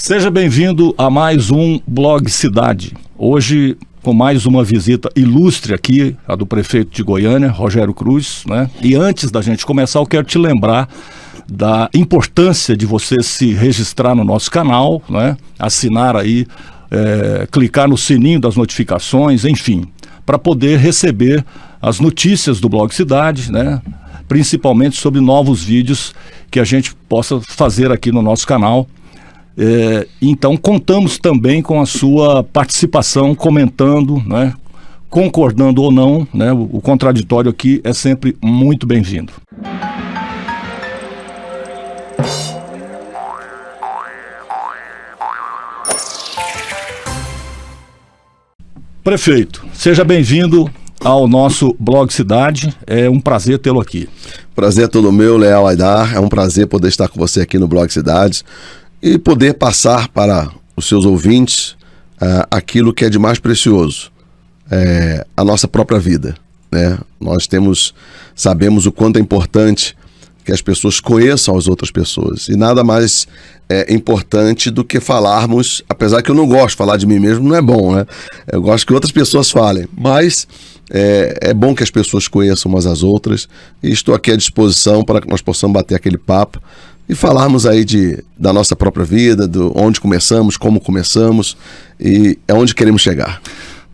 Seja bem-vindo a mais um Blog Cidade. Hoje, com mais uma visita ilustre aqui, a do prefeito de Goiânia, Rogério Cruz, né? E antes da gente começar, eu quero te lembrar da importância de você se registrar no nosso canal, né? Assinar aí, clicar no sininho das notificações, enfim, para poder receber as notícias do Blog Cidade, né? Principalmente sobre novos vídeos que a gente possa fazer aqui no nosso canal. Então contamos também com a sua participação, comentando, né, concordando ou não, né, o contraditório aqui é sempre muito bem-vindo. Prefeito, seja bem-vindo ao nosso Blog Cidade, é um prazer tê-lo aqui. Prazer é todo meu, Leal Aidar, é um prazer poder estar com você aqui no Blog Cidade e poder passar para os seus ouvintes aquilo que é de mais precioso, a nossa própria vida, né? Nós sabemos o quanto é importante que as pessoas conheçam as outras pessoas, e nada mais importante do que falarmos, apesar que eu não gosto de falar de mim mesmo, não é bom, né? Eu gosto que outras pessoas falem, mas é bom que as pessoas conheçam umas às outras, e estou aqui à disposição para que nós possamos bater aquele papo e falarmos aí da nossa própria vida, de onde começamos, como começamos e aonde queremos chegar.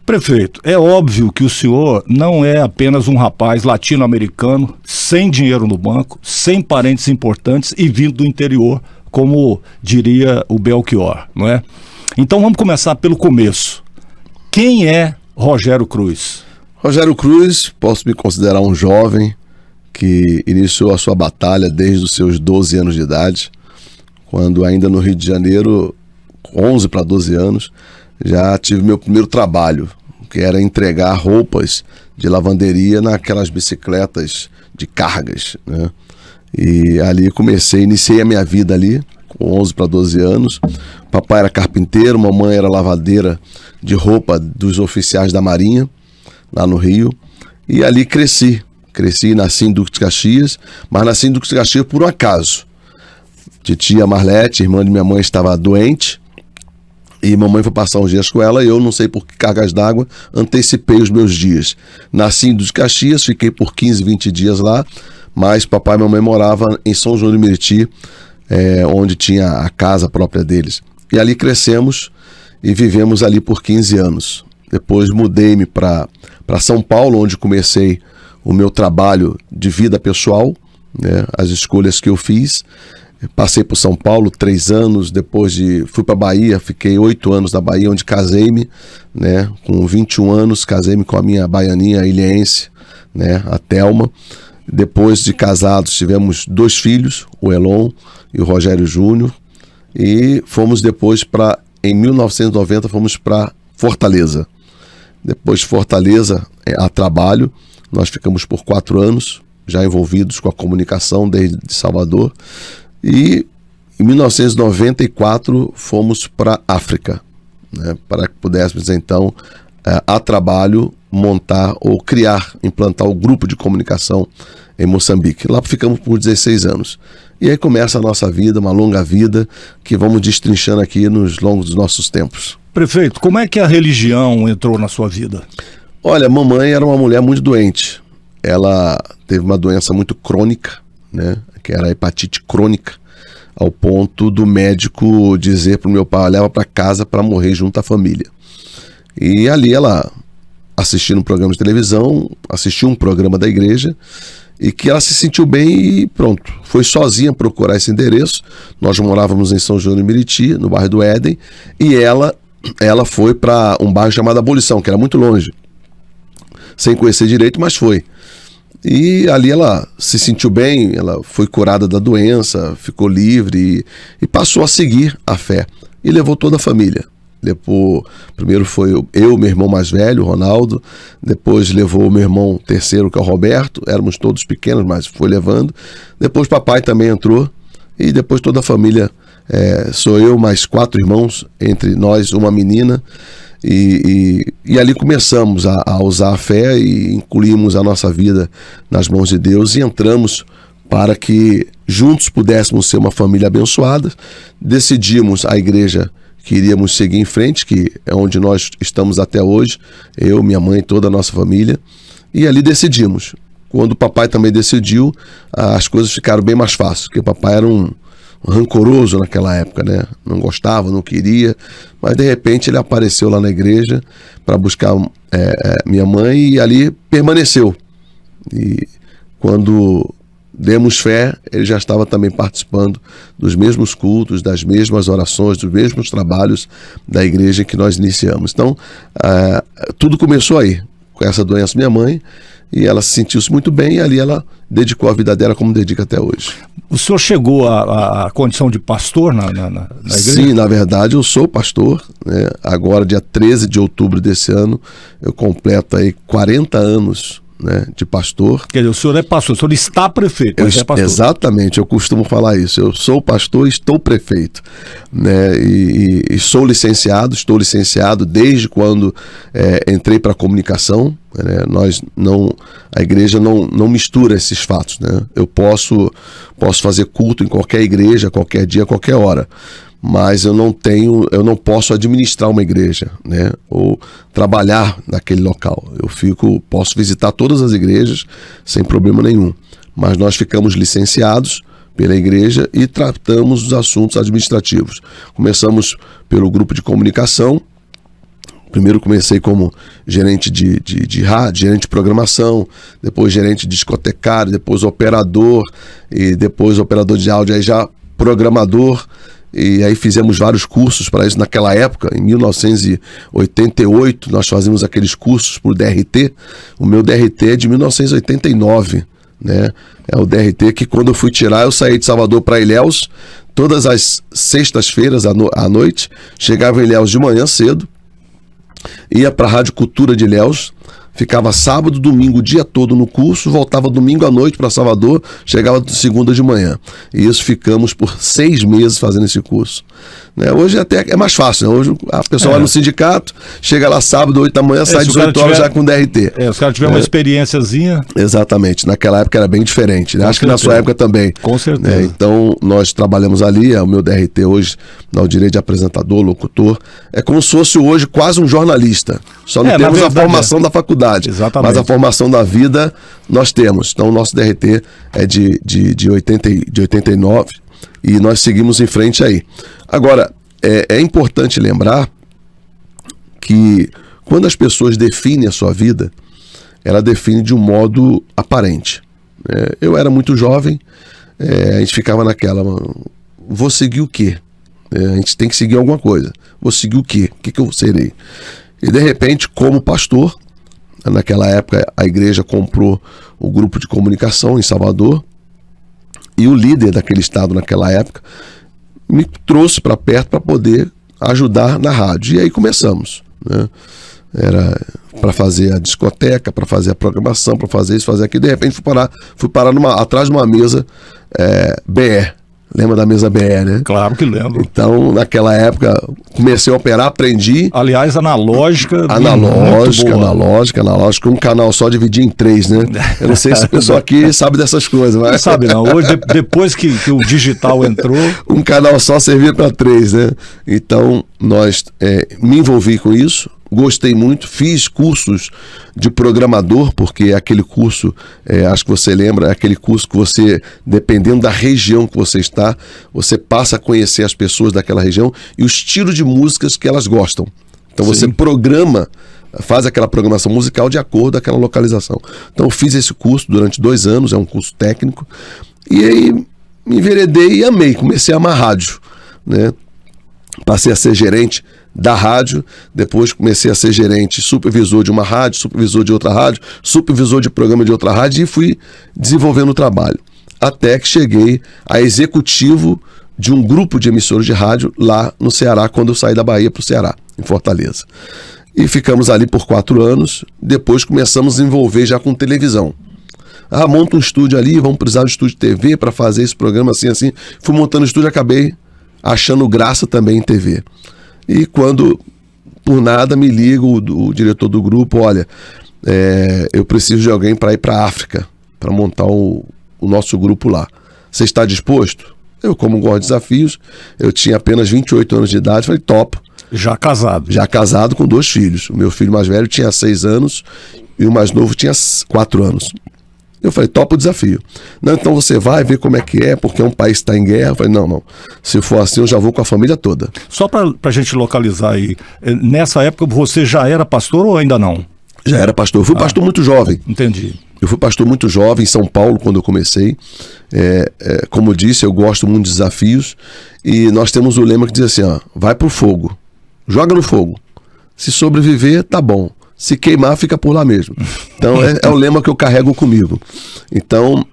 Prefeito, é óbvio que o senhor não é apenas um rapaz latino-americano, sem dinheiro no banco, sem parentes importantes e vindo do interior, como diria o Belchior, não é? Então vamos começar pelo começo. Quem é Rogério Cruz? Rogério Cruz, posso me considerar um jovem que iniciou a sua batalha desde os seus 12 anos de idade, quando ainda no Rio de Janeiro, 11 para 12 anos, já tive meu primeiro trabalho, que era entregar roupas de lavanderia naquelas bicicletas de cargas, né? E ali iniciei a minha vida ali, com 11 para 12 anos. Papai era carpinteiro, mamãe era lavadeira de roupa dos oficiais da Marinha, lá no Rio, e ali cresci e nasci em Duque de Caxias, mas nasci em Duque de Caxias por um acaso. Titia Marlete, irmã de minha mãe, estava doente, e mamãe foi passar uns dias com ela, e eu, não sei por que cargas d'água, antecipei os meus dias. Nasci em Duque de Caxias, fiquei por 15, 20 dias lá, mas papai e mamãe moravam em São João de Meriti, onde tinha a casa própria deles. E ali crescemos e vivemos ali por 15 anos. Depois mudei-me para São Paulo, onde comecei o meu trabalho de vida pessoal, né, as escolhas que eu fiz. Passei por São Paulo 3 anos, fui para Bahia, fiquei 8 anos na Bahia, onde casei-me, né, com 21 anos, casei-me com a minha baianinha ilhéense, né, a Thelma. Depois de casados, tivemos 2 filhos, o Elon e o Rogério Júnior, e fomos depois em 1990, fomos para Fortaleza. Depois de Fortaleza, a trabalho, nós ficamos por 4 anos, já envolvidos com a comunicação desde Salvador, e em 1994 fomos para a África, né, para que pudéssemos então, a trabalho, montar ou implantar o grupo de comunicação em Moçambique. Lá ficamos por 16 anos. E aí começa a nossa vida, uma longa vida, que vamos destrinchando aqui nos longos dos nossos tempos. Prefeito, como é que a religião entrou na sua vida? Olha, mamãe era uma mulher muito doente. Ela teve uma doença muito crônica, né, que era a hepatite crônica, ao ponto do médico dizer para o meu pai: leva para casa para morrer junto à família. E ali ela assistiu um programa de televisão, assistiu um programa da igreja, e que ela se sentiu bem e pronto, foi sozinha procurar esse endereço. Nós morávamos em São João de Meriti, no bairro do Éden, e ela foi para um bairro chamado Abolição, que era muito longe, sem conhecer direito, mas foi. E ali ela se sentiu bem, ela foi curada da doença, ficou livre e passou a seguir a fé. E levou toda a família. Primeiro foi eu, meu irmão mais velho, Ronaldo, depois levou o meu irmão terceiro, que é o Roberto, éramos todos pequenos, mas foi levando. Depois papai também entrou, e depois toda a família, sou eu mais 4 irmãos, entre nós uma menina, e ali começamos a usar a fé e incluímos a nossa vida nas mãos de Deus e entramos para que juntos pudéssemos ser uma família abençoada. Decidimos a igreja que iríamos seguir em frente, que é onde nós estamos até hoje, eu, minha mãe, toda a nossa família, e ali decidimos. Quando o papai também decidiu, as coisas ficaram bem mais fáceis, porque o papai era um rancoroso naquela época, né? Não gostava, não queria, mas de repente ele apareceu lá na igreja para buscar minha mãe e ali permaneceu. E quando demos fé, ele já estava também participando dos mesmos cultos, das mesmas orações, dos mesmos trabalhos da igreja que nós iniciamos. Então, tudo começou aí, com essa doença minha mãe, e ela se sentiu-se muito bem, e ali ela dedicou a vida dela como dedica até hoje. O senhor chegou à condição de pastor na igreja? Sim, na verdade eu sou pastor, né? Agora, dia 13 de outubro desse ano, eu completo aí 40 anos, né, de pastor. Quer dizer, o senhor é pastor, o senhor está prefeito, mas é pastor. Exatamente, eu costumo falar isso. Eu sou pastor e estou prefeito, né? E sou licenciado, estou licenciado desde quando entrei para a comunicação, né? A igreja não mistura esses fatos, né? Eu posso fazer culto em qualquer igreja, qualquer dia, qualquer hora, mas eu não posso administrar uma igreja, né? Ou trabalhar naquele local. Posso visitar todas as igrejas sem problema nenhum, mas nós ficamos licenciados pela igreja e tratamos os assuntos administrativos. Começamos pelo grupo de comunicação. Primeiro comecei como gerente de rádio, gerente de programação, depois gerente de discotecário, depois operador, e depois operador de áudio, aí já programador. E aí fizemos vários cursos para isso naquela época. Em 1988 nós fazíamos aqueles cursos por DRT. O meu DRT é de 1989, né? É o DRT que, quando eu fui tirar, eu saí de Salvador para Ilhéus todas as sextas-feiras à noite, chegava em Ilhéus de manhã cedo, ia para a Rádio Cultura de Ilhéus, ficava sábado, domingo, o dia todo no curso, voltava domingo à noite para Salvador, chegava segunda de manhã. E isso ficamos por 6 meses fazendo esse curso, né? Hoje até é mais fácil, né? Hoje a pessoa vai no sindicato, chega lá sábado, 8 da manhã, sai 18 horas já com DRT. Os caras tiveram uma experiênciazinha. Exatamente, naquela época era bem diferente, né? Acho que na sua época também. Com certeza. Né? Então nós trabalhamos ali, o meu DRT hoje dá o direito de apresentador, locutor. É como se fosse hoje quase um jornalista. Só não temos a formação da faculdade. Exatamente. Mas a formação da vida nós temos. Então o nosso DRT é de 89 e nós seguimos em frente aí. Agora, é importante lembrar que quando as pessoas definem a sua vida, ela define de um modo aparente. Eu era muito jovem, a gente ficava naquela, vou seguir o quê? A gente tem que seguir alguma coisa. Vou seguir o quê? O que eu serei? E de repente, como pastor, naquela época a igreja comprou o grupo de comunicação em Salvador, e o líder daquele estado naquela época me trouxe para perto para poder ajudar na rádio. E aí começamos, né? Era para fazer a discoteca, para fazer a programação, para fazer isso, fazer aquilo. De repente fui parar atrás de uma mesa BE. Lembra da mesa BE, né? Claro que lembro. Então, naquela época, comecei a operar, aprendi. Aliás, analógica, um canal só dividia em 3, né? Eu não sei se o pessoal aqui sabe dessas coisas, mas... Não sabe não. Hoje, depois que o digital entrou... Um canal só servia para 3, né? Então, me envolvi com isso. Gostei muito, fiz cursos de programador, porque aquele curso, acho que você lembra, é aquele curso que você, dependendo da região que você está, você passa a conhecer as pessoas daquela região e o estilo de músicas que elas gostam. Então você faz aquela programação musical de acordo com aquela localização. Então eu fiz esse curso durante 2 anos, é um curso técnico, e aí me enveredei e amei, comecei a amar rádio, né? Passei a ser gerente da rádio, depois comecei a ser gerente, supervisor de uma rádio, supervisor de outra rádio, supervisor de programa de outra rádio, e fui desenvolvendo o trabalho. Até que cheguei a executivo de um grupo de emissores de rádio lá no Ceará, quando eu saí da Bahia para o Ceará, em Fortaleza. E ficamos ali por 4 anos, depois começamos a envolver já com televisão. Monta um estúdio ali, vamos precisar de estúdio de TV para fazer esse programa assim. Fui montando o estúdio e acabei achando graça também em TV. E quando, por nada, me liga o diretor do grupo, olha, eu preciso de alguém para ir para a África, para montar o nosso grupo lá. Você está disposto? Eu, como gosto de desafios, eu tinha apenas 28 anos de idade, falei, topo. Já casado. Já casado com 2 filhos. O meu filho mais velho tinha 6 anos e o mais novo tinha 4 anos. Eu falei, topa o desafio. Não, então você vai ver como é que é, porque é um país que está em guerra. Eu falei, não. Se for assim, eu já vou com a família toda. Só para a gente localizar aí, nessa época você já era pastor ou ainda não? Já era pastor. Eu fui pastor muito jovem. Entendi. Eu fui pastor muito jovem em São Paulo quando eu comecei. Como eu disse, eu gosto muito de desafios. E nós temos o lema que diz assim, ó, vai pro fogo. Joga no fogo. Se sobreviver, tá bom. Se queimar, fica por lá mesmo. Então é o lema que eu carrego comigo. Então,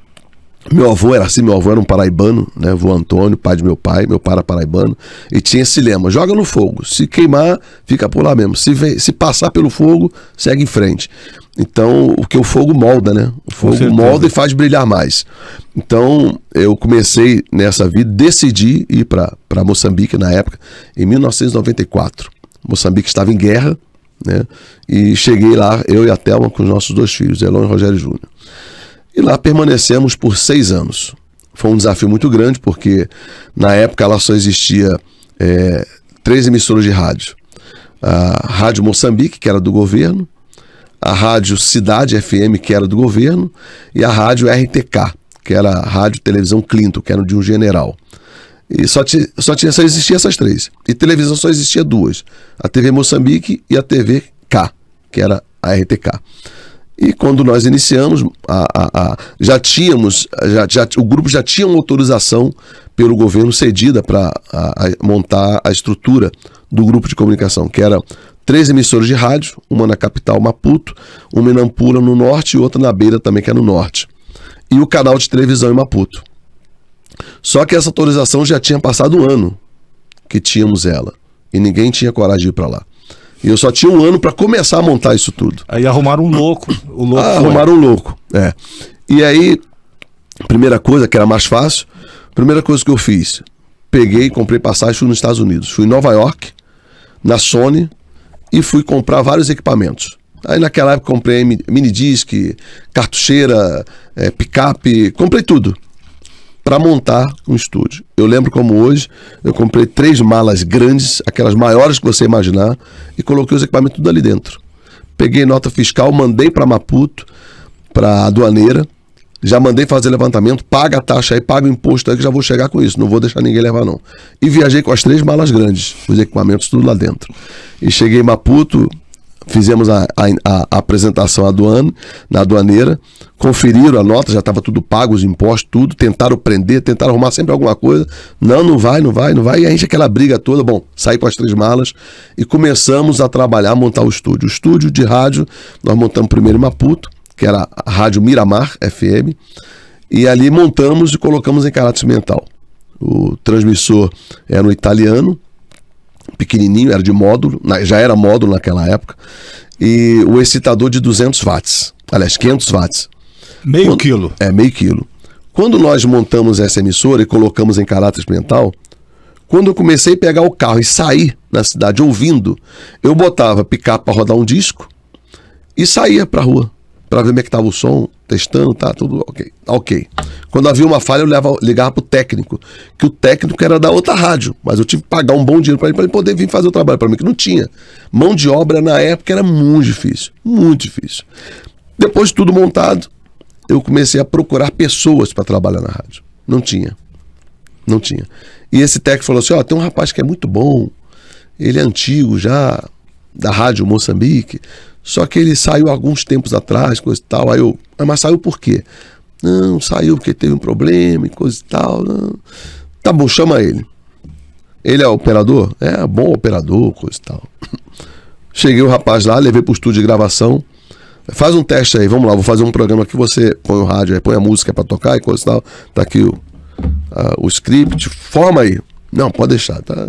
meu avô era assim, meu avô era um paraibano, né? Avô Antônio, pai de meu pai era paraibano, e tinha esse lema, joga no fogo. Se queimar, fica por lá mesmo. Se passar pelo fogo, segue em frente. Então, o que o fogo molda, né? O fogo molda e faz brilhar mais. Então, eu comecei nessa vida, decidi ir para Moçambique na época, em 1994. Moçambique estava em guerra, né? E cheguei lá, eu e a Thelma, com os nossos 2 filhos, Elon e Rogério Júnior. E lá permanecemos por 6 anos. Foi um desafio muito grande, porque na época lá só existia 3 emissoras de rádio. A Rádio Moçambique, que era do governo, a Rádio Cidade FM, que era do governo, e a Rádio RTK, que era a Rádio Televisão Clinton, que era de um general. E só existia essas 3. E televisão só existia 2. A TV Moçambique e a TV K, que era a RTK. E quando nós iniciamos, o grupo já tinha uma autorização pelo governo cedida para montar a estrutura do grupo de comunicação, que era 3 emissoras de rádio, uma na capital Maputo, uma em Nampula, no norte, e outra na Beira também, que é no norte. E o canal de televisão em Maputo. Só que essa autorização já tinha passado 1 ano que tínhamos ela, e ninguém tinha coragem de ir para lá. E eu só tinha 1 ano para começar a montar isso tudo. Aí arrumaram um louco. Arrumaram um louco, E aí, primeira coisa, que era mais fácil, primeira coisa que eu fiz, peguei, comprei passagem, fui nos Estados Unidos. Fui em Nova York, na Sony, e fui comprar vários equipamentos. Aí naquela época comprei minidisc, cartucheira, picape, comprei tudo para montar um estúdio. Eu lembro como hoje, eu comprei 3 malas grandes, aquelas maiores que você imaginar, e coloquei os equipamentos tudo ali dentro. Peguei nota fiscal, mandei para Maputo, para a aduaneira, já mandei fazer levantamento, paga a taxa aí, paga o imposto aí, que já vou chegar com isso, não vou deixar ninguém levar não. E viajei com as 3 malas grandes, os equipamentos tudo lá dentro. E cheguei em Maputo, fizemos a apresentação na aduaneira, conferiram a nota, já estava tudo pago, os impostos, tudo, tentaram prender, tentaram arrumar sempre alguma coisa, não vai, e a gente aquela briga toda, bom, saí com as 3 malas e começamos a trabalhar, a montar o estúdio de rádio. Nós montamos primeiro em Maputo, que era a Rádio Miramar FM, e ali montamos e colocamos em caráter experimental. O transmissor era no italiano, pequenininho, era de módulo, já era módulo naquela época, e o excitador de 200 watts, aliás, 500 watts. Meio quilo. Meio quilo. Quando nós montamos essa emissora e colocamos em caráter experimental, quando eu comecei a pegar o carro e sair na cidade ouvindo, eu botava picape para rodar um disco e saía para rua, para ver como é que estava o som, testando, tá tudo ok. Quando havia uma falha, eu ligava para o técnico, que o técnico era da outra rádio, mas eu tive que pagar um bom dinheiro para ele poder vir fazer o trabalho para mim, que não tinha. Mão de obra na época era muito difícil, muito difícil. Depois de tudo montado, eu comecei a procurar pessoas para trabalhar na rádio. Não tinha. E esse técnico falou assim, tem um rapaz que é muito bom, ele é antigo já, da Rádio Moçambique, só que ele saiu alguns tempos atrás, coisa e tal. Aí mas saiu por quê? Não, saiu porque teve um problema e coisa e tal. Não. Tá bom, chama ele. Ele é operador? É, bom operador, coisa e tal. Cheguei o rapaz lá, levei pro estúdio de gravação. Faz um teste aí, vamos lá, vou fazer um programa que você põe o rádio aí, põe a música pra tocar e coisa e tal. Tá aqui o script, forma aí. Não, pode deixar, tá?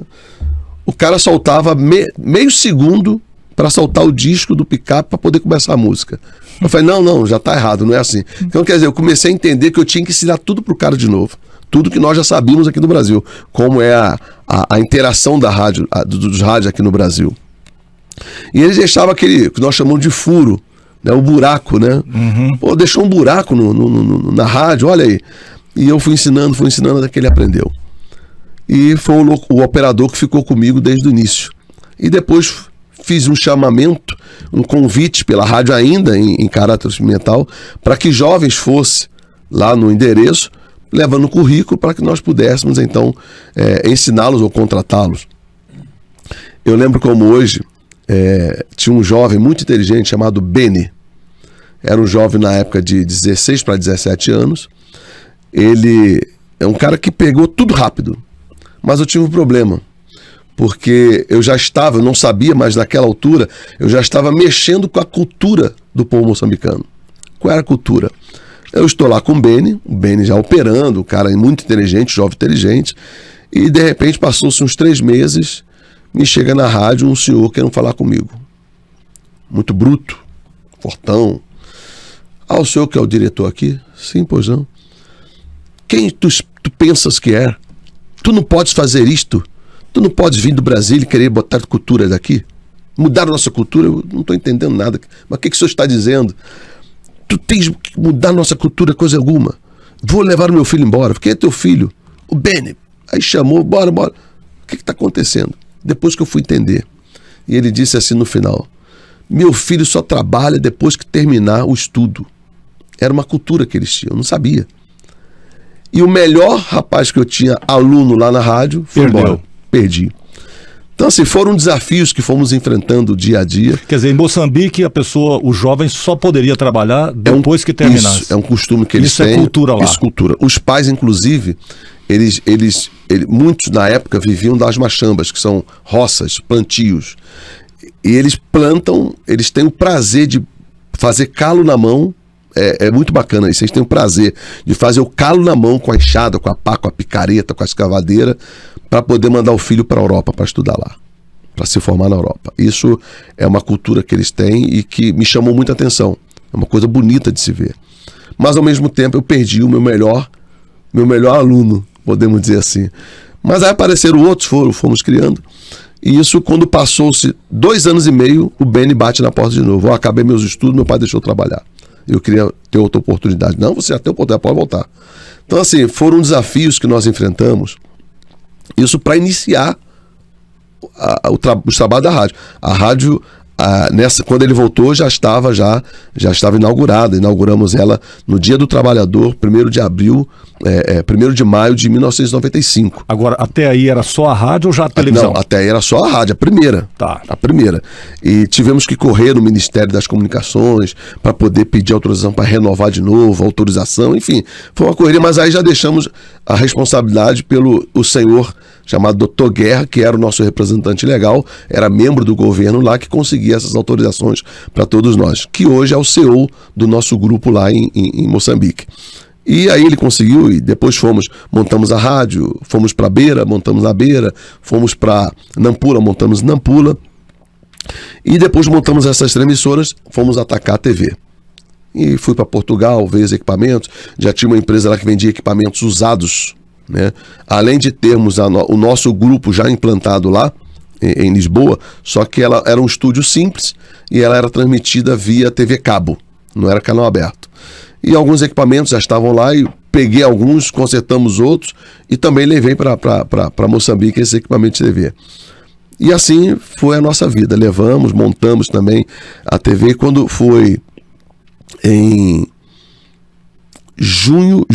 O cara soltava meio segundo para soltar o disco do picape para poder começar a música. Eu falei, não, já tá errado, não é assim. Então, quer dizer, eu comecei a entender que eu tinha que ensinar tudo pro cara de novo. Tudo que nós já sabíamos aqui no Brasil. Como é a interação da rádio, dos rádios aqui no Brasil. E eles deixavam aquele, que nós chamamos de furo, né, o buraco, né? Uhum. Pô, deixou um buraco na rádio, olha aí. E eu fui ensinando até que ele aprendeu. E foi o operador que ficou comigo desde o início. E depois fiz um chamamento, um convite pela rádio ainda em caráter experimental, para que jovens fossem lá no endereço, levando o currículo para que nós pudéssemos então ensiná-los ou contratá-los. Eu lembro como hoje tinha um jovem muito inteligente chamado Beni. Era um jovem na época de 16 para 17 anos. Ele é um cara que pegou tudo rápido, mas eu tive um problema, porque eu não sabia, mas naquela altura eu já estava mexendo com a cultura do povo moçambicano. Qual era a cultura? Eu estou lá com o Beni já operando, o cara muito inteligente, jovem inteligente, e de repente passou-se uns 3 meses, me chega na rádio um senhor querendo falar comigo. Muito bruto, fortão. Ah, o senhor que é o diretor aqui? Sim, pois não. Quem tu pensas que é? Tu não podes fazer isto? Tu não podes vir do Brasil e querer botar cultura daqui? Mudar a nossa cultura? Eu não estou entendendo nada. Mas o que o senhor está dizendo? Tu tens que mudar a nossa cultura, coisa alguma. Vou levar o meu filho embora. Quem é teu filho? O Beni. Aí chamou, bora. O que está acontecendo? Depois que eu fui entender. E ele disse assim no final: meu filho só trabalha depois que terminar o estudo. Era uma cultura que eles tinham, eu não sabia. E o melhor rapaz que eu tinha, aluno lá na rádio, foi embora. Perdi. Então, assim, foram desafios que fomos enfrentando dia a dia. Quer dizer, em Moçambique, o jovem só poderia trabalhar depois que terminasse. Isso, é um costume que eles têm. Isso é cultura lá. Isso é cultura. Os pais, inclusive, muitos na época viviam das machambas, que são roças, plantios. E eles plantam, eles têm o prazer de fazer calo na mão. É muito bacana isso. Eles têm o prazer de fazer o calo na mão com a enxada, com a pá, com a picareta, com a escavadeira, para poder mandar o filho para a Europa para estudar lá, para se formar na Europa. Isso é uma cultura que eles têm e que me chamou muita atenção. É uma coisa bonita de se ver. Mas ao mesmo tempo eu perdi o meu melhor aluno, podemos dizer assim. Mas aí apareceram outros, fomos criando. E isso, quando passou-se 2 anos e meio, o Beni bate na porta de novo. Eu acabei meus estudos, meu pai deixou eu trabalhar. Eu queria ter outra oportunidade. Não, você já tem oportunidade, pode voltar. Então, assim, foram desafios que nós enfrentamos. Isso para iniciar os trabalhos da rádio. A rádio, quando ele voltou, já estava inaugurada. Inauguramos ela no Dia do Trabalhador, 1º de abril, 1º de maio de 1995. Agora, até aí era só a rádio ou já a televisão? Não, até aí era só a rádio, a primeira. Tá. A primeira. E tivemos que correr no Ministério das Comunicações para poder pedir autorização para renovar de novo, autorização, enfim. Foi uma correria, mas aí já deixamos a responsabilidade pelo senhor chamado Dr. Guerra, que era o nosso representante legal, era membro do governo lá, que conseguia essas autorizações para todos nós, que hoje é o CEO do nosso grupo lá em Moçambique. E aí ele conseguiu, e depois montamos a rádio, fomos para Beira, montamos na Beira, fomos para Nampula, montamos Nampula, e depois montamos essas transmissoras, fomos atacar a TV. E fui para Portugal, ver os equipamentos, já tinha uma empresa lá que vendia equipamentos usados, né? Além de termos o nosso grupo já implantado lá, em Lisboa, só que ela era um estúdio simples e ela era transmitida via TV cabo, não era canal aberto. E alguns equipamentos já estavam lá e peguei alguns, consertamos outros e também levei para Moçambique esse equipamento de TV. E assim foi a nossa vida. Levamos, montamos também a TV. Quando foi em junho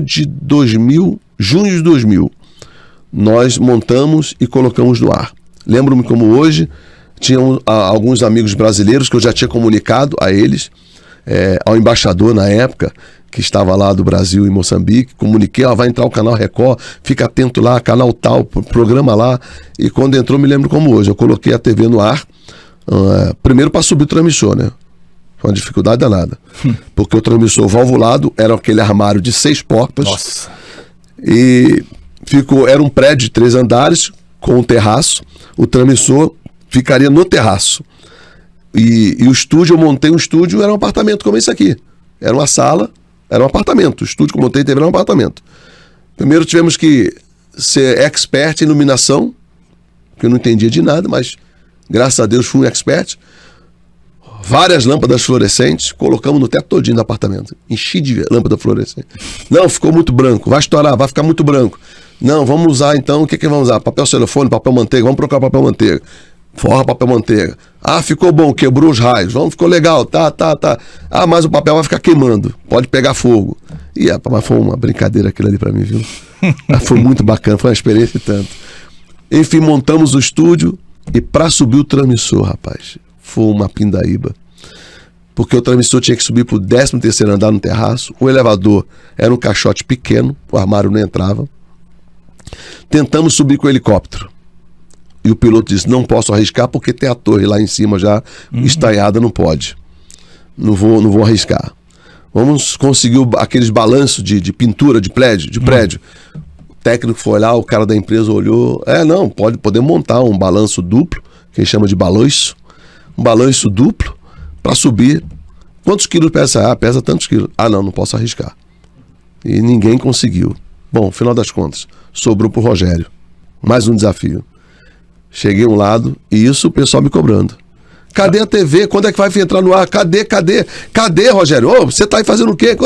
de 2000, nós montamos e colocamos no ar. Lembro-me como hoje, tinham alguns amigos brasileiros que eu já tinha comunicado a eles, ao embaixador na época, que estava lá do Brasil em Moçambique, comuniquei, vai entrar o canal Record, fica atento lá, canal tal, programa lá. E quando entrou, me lembro como hoje, eu coloquei a TV no ar, primeiro para subir o transmissor, né? Foi uma dificuldade danada. Porque o transmissor valvulado era aquele armário de 6 portas. Nossa. E era um prédio de 3 andares com um terraço. O transmissor ficaria no terraço. E o estúdio, eu montei um estúdio, era um apartamento como esse aqui. Era uma sala, era um apartamento. O estúdio que eu montei teve um apartamento. Primeiro tivemos que ser expert em iluminação, que eu não entendia de nada, mas graças a Deus fui um expert. várias lâmpadas fluorescentes, colocamos no teto todinho do apartamento. Enchi de lâmpada fluorescente. Não, ficou muito branco, vai estourar, vai ficar muito branco. Não, vamos usar então, o que vamos usar? Papel celofane, papel manteiga, vamos procurar papel manteiga. Forra papel manteiga. Ah, ficou bom, quebrou os raios. Vamos, ficou legal, tá. Ah, mas o papel vai ficar queimando, pode pegar fogo. E mas foi uma brincadeira aquilo ali pra mim, viu? Foi muito bacana, foi uma experiência e tanto. Enfim, montamos o estúdio e pra subir o transmissor, rapaz, foi uma pindaíba. Porque o transmissor tinha que subir pro 13º andar no terraço, o elevador era um caixote pequeno, o armário não entrava. Tentamos subir com o helicóptero. E o piloto disse, não posso arriscar porque tem a torre lá em cima já estaiada, não pode. Não vou arriscar. Vamos conseguir aqueles balanços de pintura de prédio. O técnico foi lá, o cara da empresa olhou. Não, poder montar um balanço duplo, que a gente chama de balanço. Um balanço duplo para subir. Quantos quilos pesa? Pesa tantos quilos. Não posso arriscar. E ninguém conseguiu. Bom, final das contas, sobrou pro Rogério. Mais um desafio. Cheguei um lado e isso o pessoal me cobrando. Cadê a TV? Quando é que vai entrar no ar? Cadê, Rogério? Você tá aí fazendo o quê?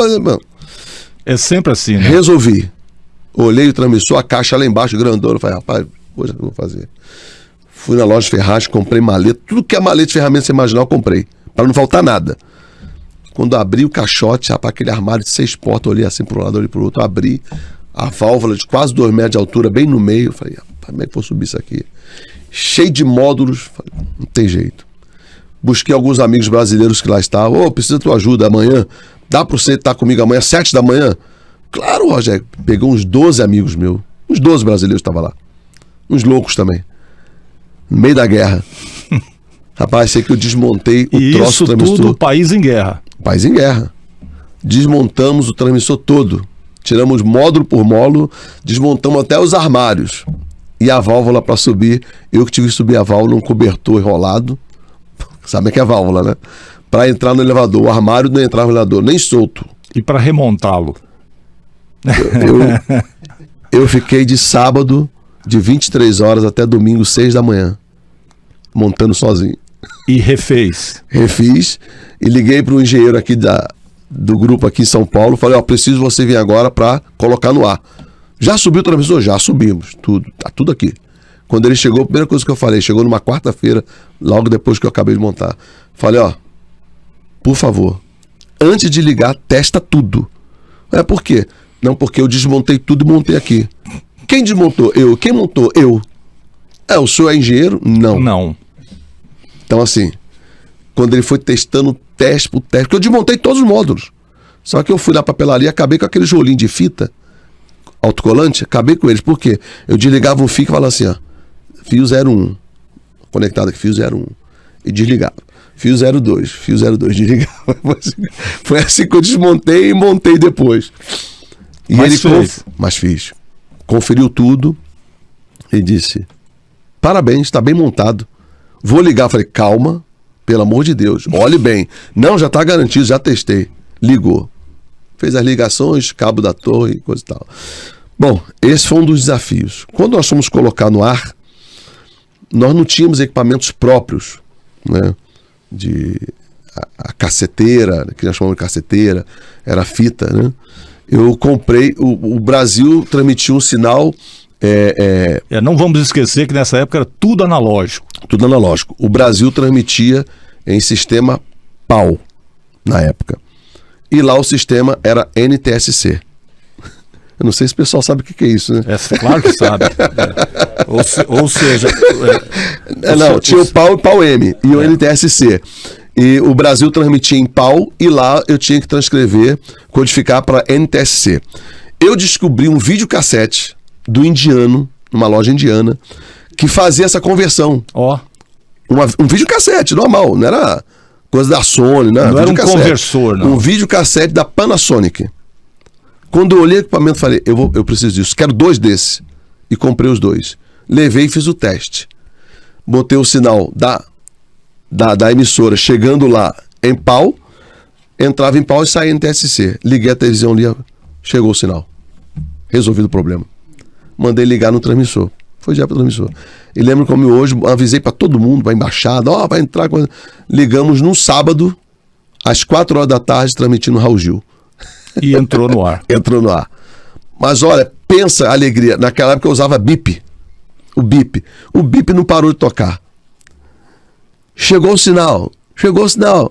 É sempre assim, né? Resolvi. Olhei o transmissor, a caixa lá embaixo, grandona. Falei, rapaz, hoje eu vou fazer. Fui na loja de ferragem, comprei maleta. Tudo que é maleta de ferramenta você imaginar, eu comprei. Para não faltar nada. Quando abri o caixote, rapaz, aquele armário de 6 portas, olhei assim para um lado, olhei para o outro, abri a válvula de quase 2 metros de altura, bem no meio. Falei, rapaz, como é que vou subir isso aqui? Cheio de módulos. Falei, não tem jeito. Busquei alguns amigos brasileiros que lá estavam. Precisa da tua ajuda amanhã. Dá para você estar comigo amanhã, 7 da manhã? Claro, Rogério. Pegou uns 12 amigos meus. Uns 12 brasileiros estavam lá. Uns loucos também. No meio da guerra. Rapaz, sei que eu desmontei o troço do transmissor. Tudo país em guerra. País em guerra. Desmontamos o transmissor todo. Tiramos módulo por módulo. Desmontamos até os armários. E a válvula para subir. Eu que tive que subir a válvula num cobertor enrolado. Sabe o que é válvula, né? Para entrar no elevador. O armário não entrava no elevador, nem solto. E para remontá-lo? Eu fiquei de sábado, de 23 horas até domingo, 6 da manhã, montando sozinho. E refez? Refiz e liguei para o engenheiro aqui do grupo aqui em São Paulo. Falei, preciso você vir agora para colocar no ar. Já subiu o transmissor? Já subimos. Tá tudo aqui. Quando ele chegou, a primeira coisa que eu falei, chegou numa quarta-feira, logo depois que eu acabei de montar. Falei, por favor, antes de ligar, testa tudo. Por quê? Não, porque eu desmontei tudo e montei aqui. Quem desmontou? Eu. Quem montou? Eu. O senhor é engenheiro? Não. Então, assim, quando ele foi testando teste por teste, porque eu desmontei todos os módulos. Só que eu fui na papelaria, acabei com aquele rolinho de fita autocolante, acabei com eles. Por quê? Eu desligava um fio e falava assim, fio 01, conectado aqui, fio 01, e desligava. Fio 02, desligava. Foi assim que eu desmontei e montei depois. E mas fiz. Conferiu tudo e disse, parabéns, está bem montado. Vou ligar. Falei, calma, pelo amor de Deus, olhe bem. Não, já está garantido, já testei. Ligou. Fez as ligações, cabo da torre e coisa e tal. Bom, esse foi um dos desafios. Quando nós fomos colocar no ar, nós não tínhamos equipamentos próprios, né? A caceteira, que nós chamamos de caceteira, era fita, né? Eu comprei, o Brasil transmitiu um sinal... não vamos esquecer que nessa época era tudo analógico. Tudo analógico. O Brasil transmitia em sistema PAL, na época. E lá o sistema era NTSC. Eu não sei se o pessoal sabe o que é isso, né? Claro que sabe. Ou seja... tinha o PAL e PAL-M e o NTSC. E o Brasil transmitia em PAL e lá eu tinha que transcrever, codificar para NTSC. Eu descobri um videocassete do indiano, numa loja indiana, que fazia essa conversão. Um videocassete normal, não era coisa da Sony, né? Não era um conversor, não. Um videocassete da Panasonic. Quando eu olhei o equipamento, falei, eu preciso disso, quero 2 desses. E comprei os 2. Levei e fiz o teste. Botei o sinal da emissora chegando lá em PAL, entrava em PAL e saía em TSC. Liguei a televisão ali, chegou o sinal. Resolvido o problema. Mandei ligar no transmissor. Foi direto para transmissora. E lembro como hoje, avisei para todo mundo, para a embaixada, vai entrar. Ligamos num sábado, às 4 horas da tarde, transmitindo Raul Gil. E entrou no ar. Entrou no ar. Mas olha, pensa a alegria. Naquela época eu usava bip. O bip. O bip não parou de tocar. Chegou o sinal.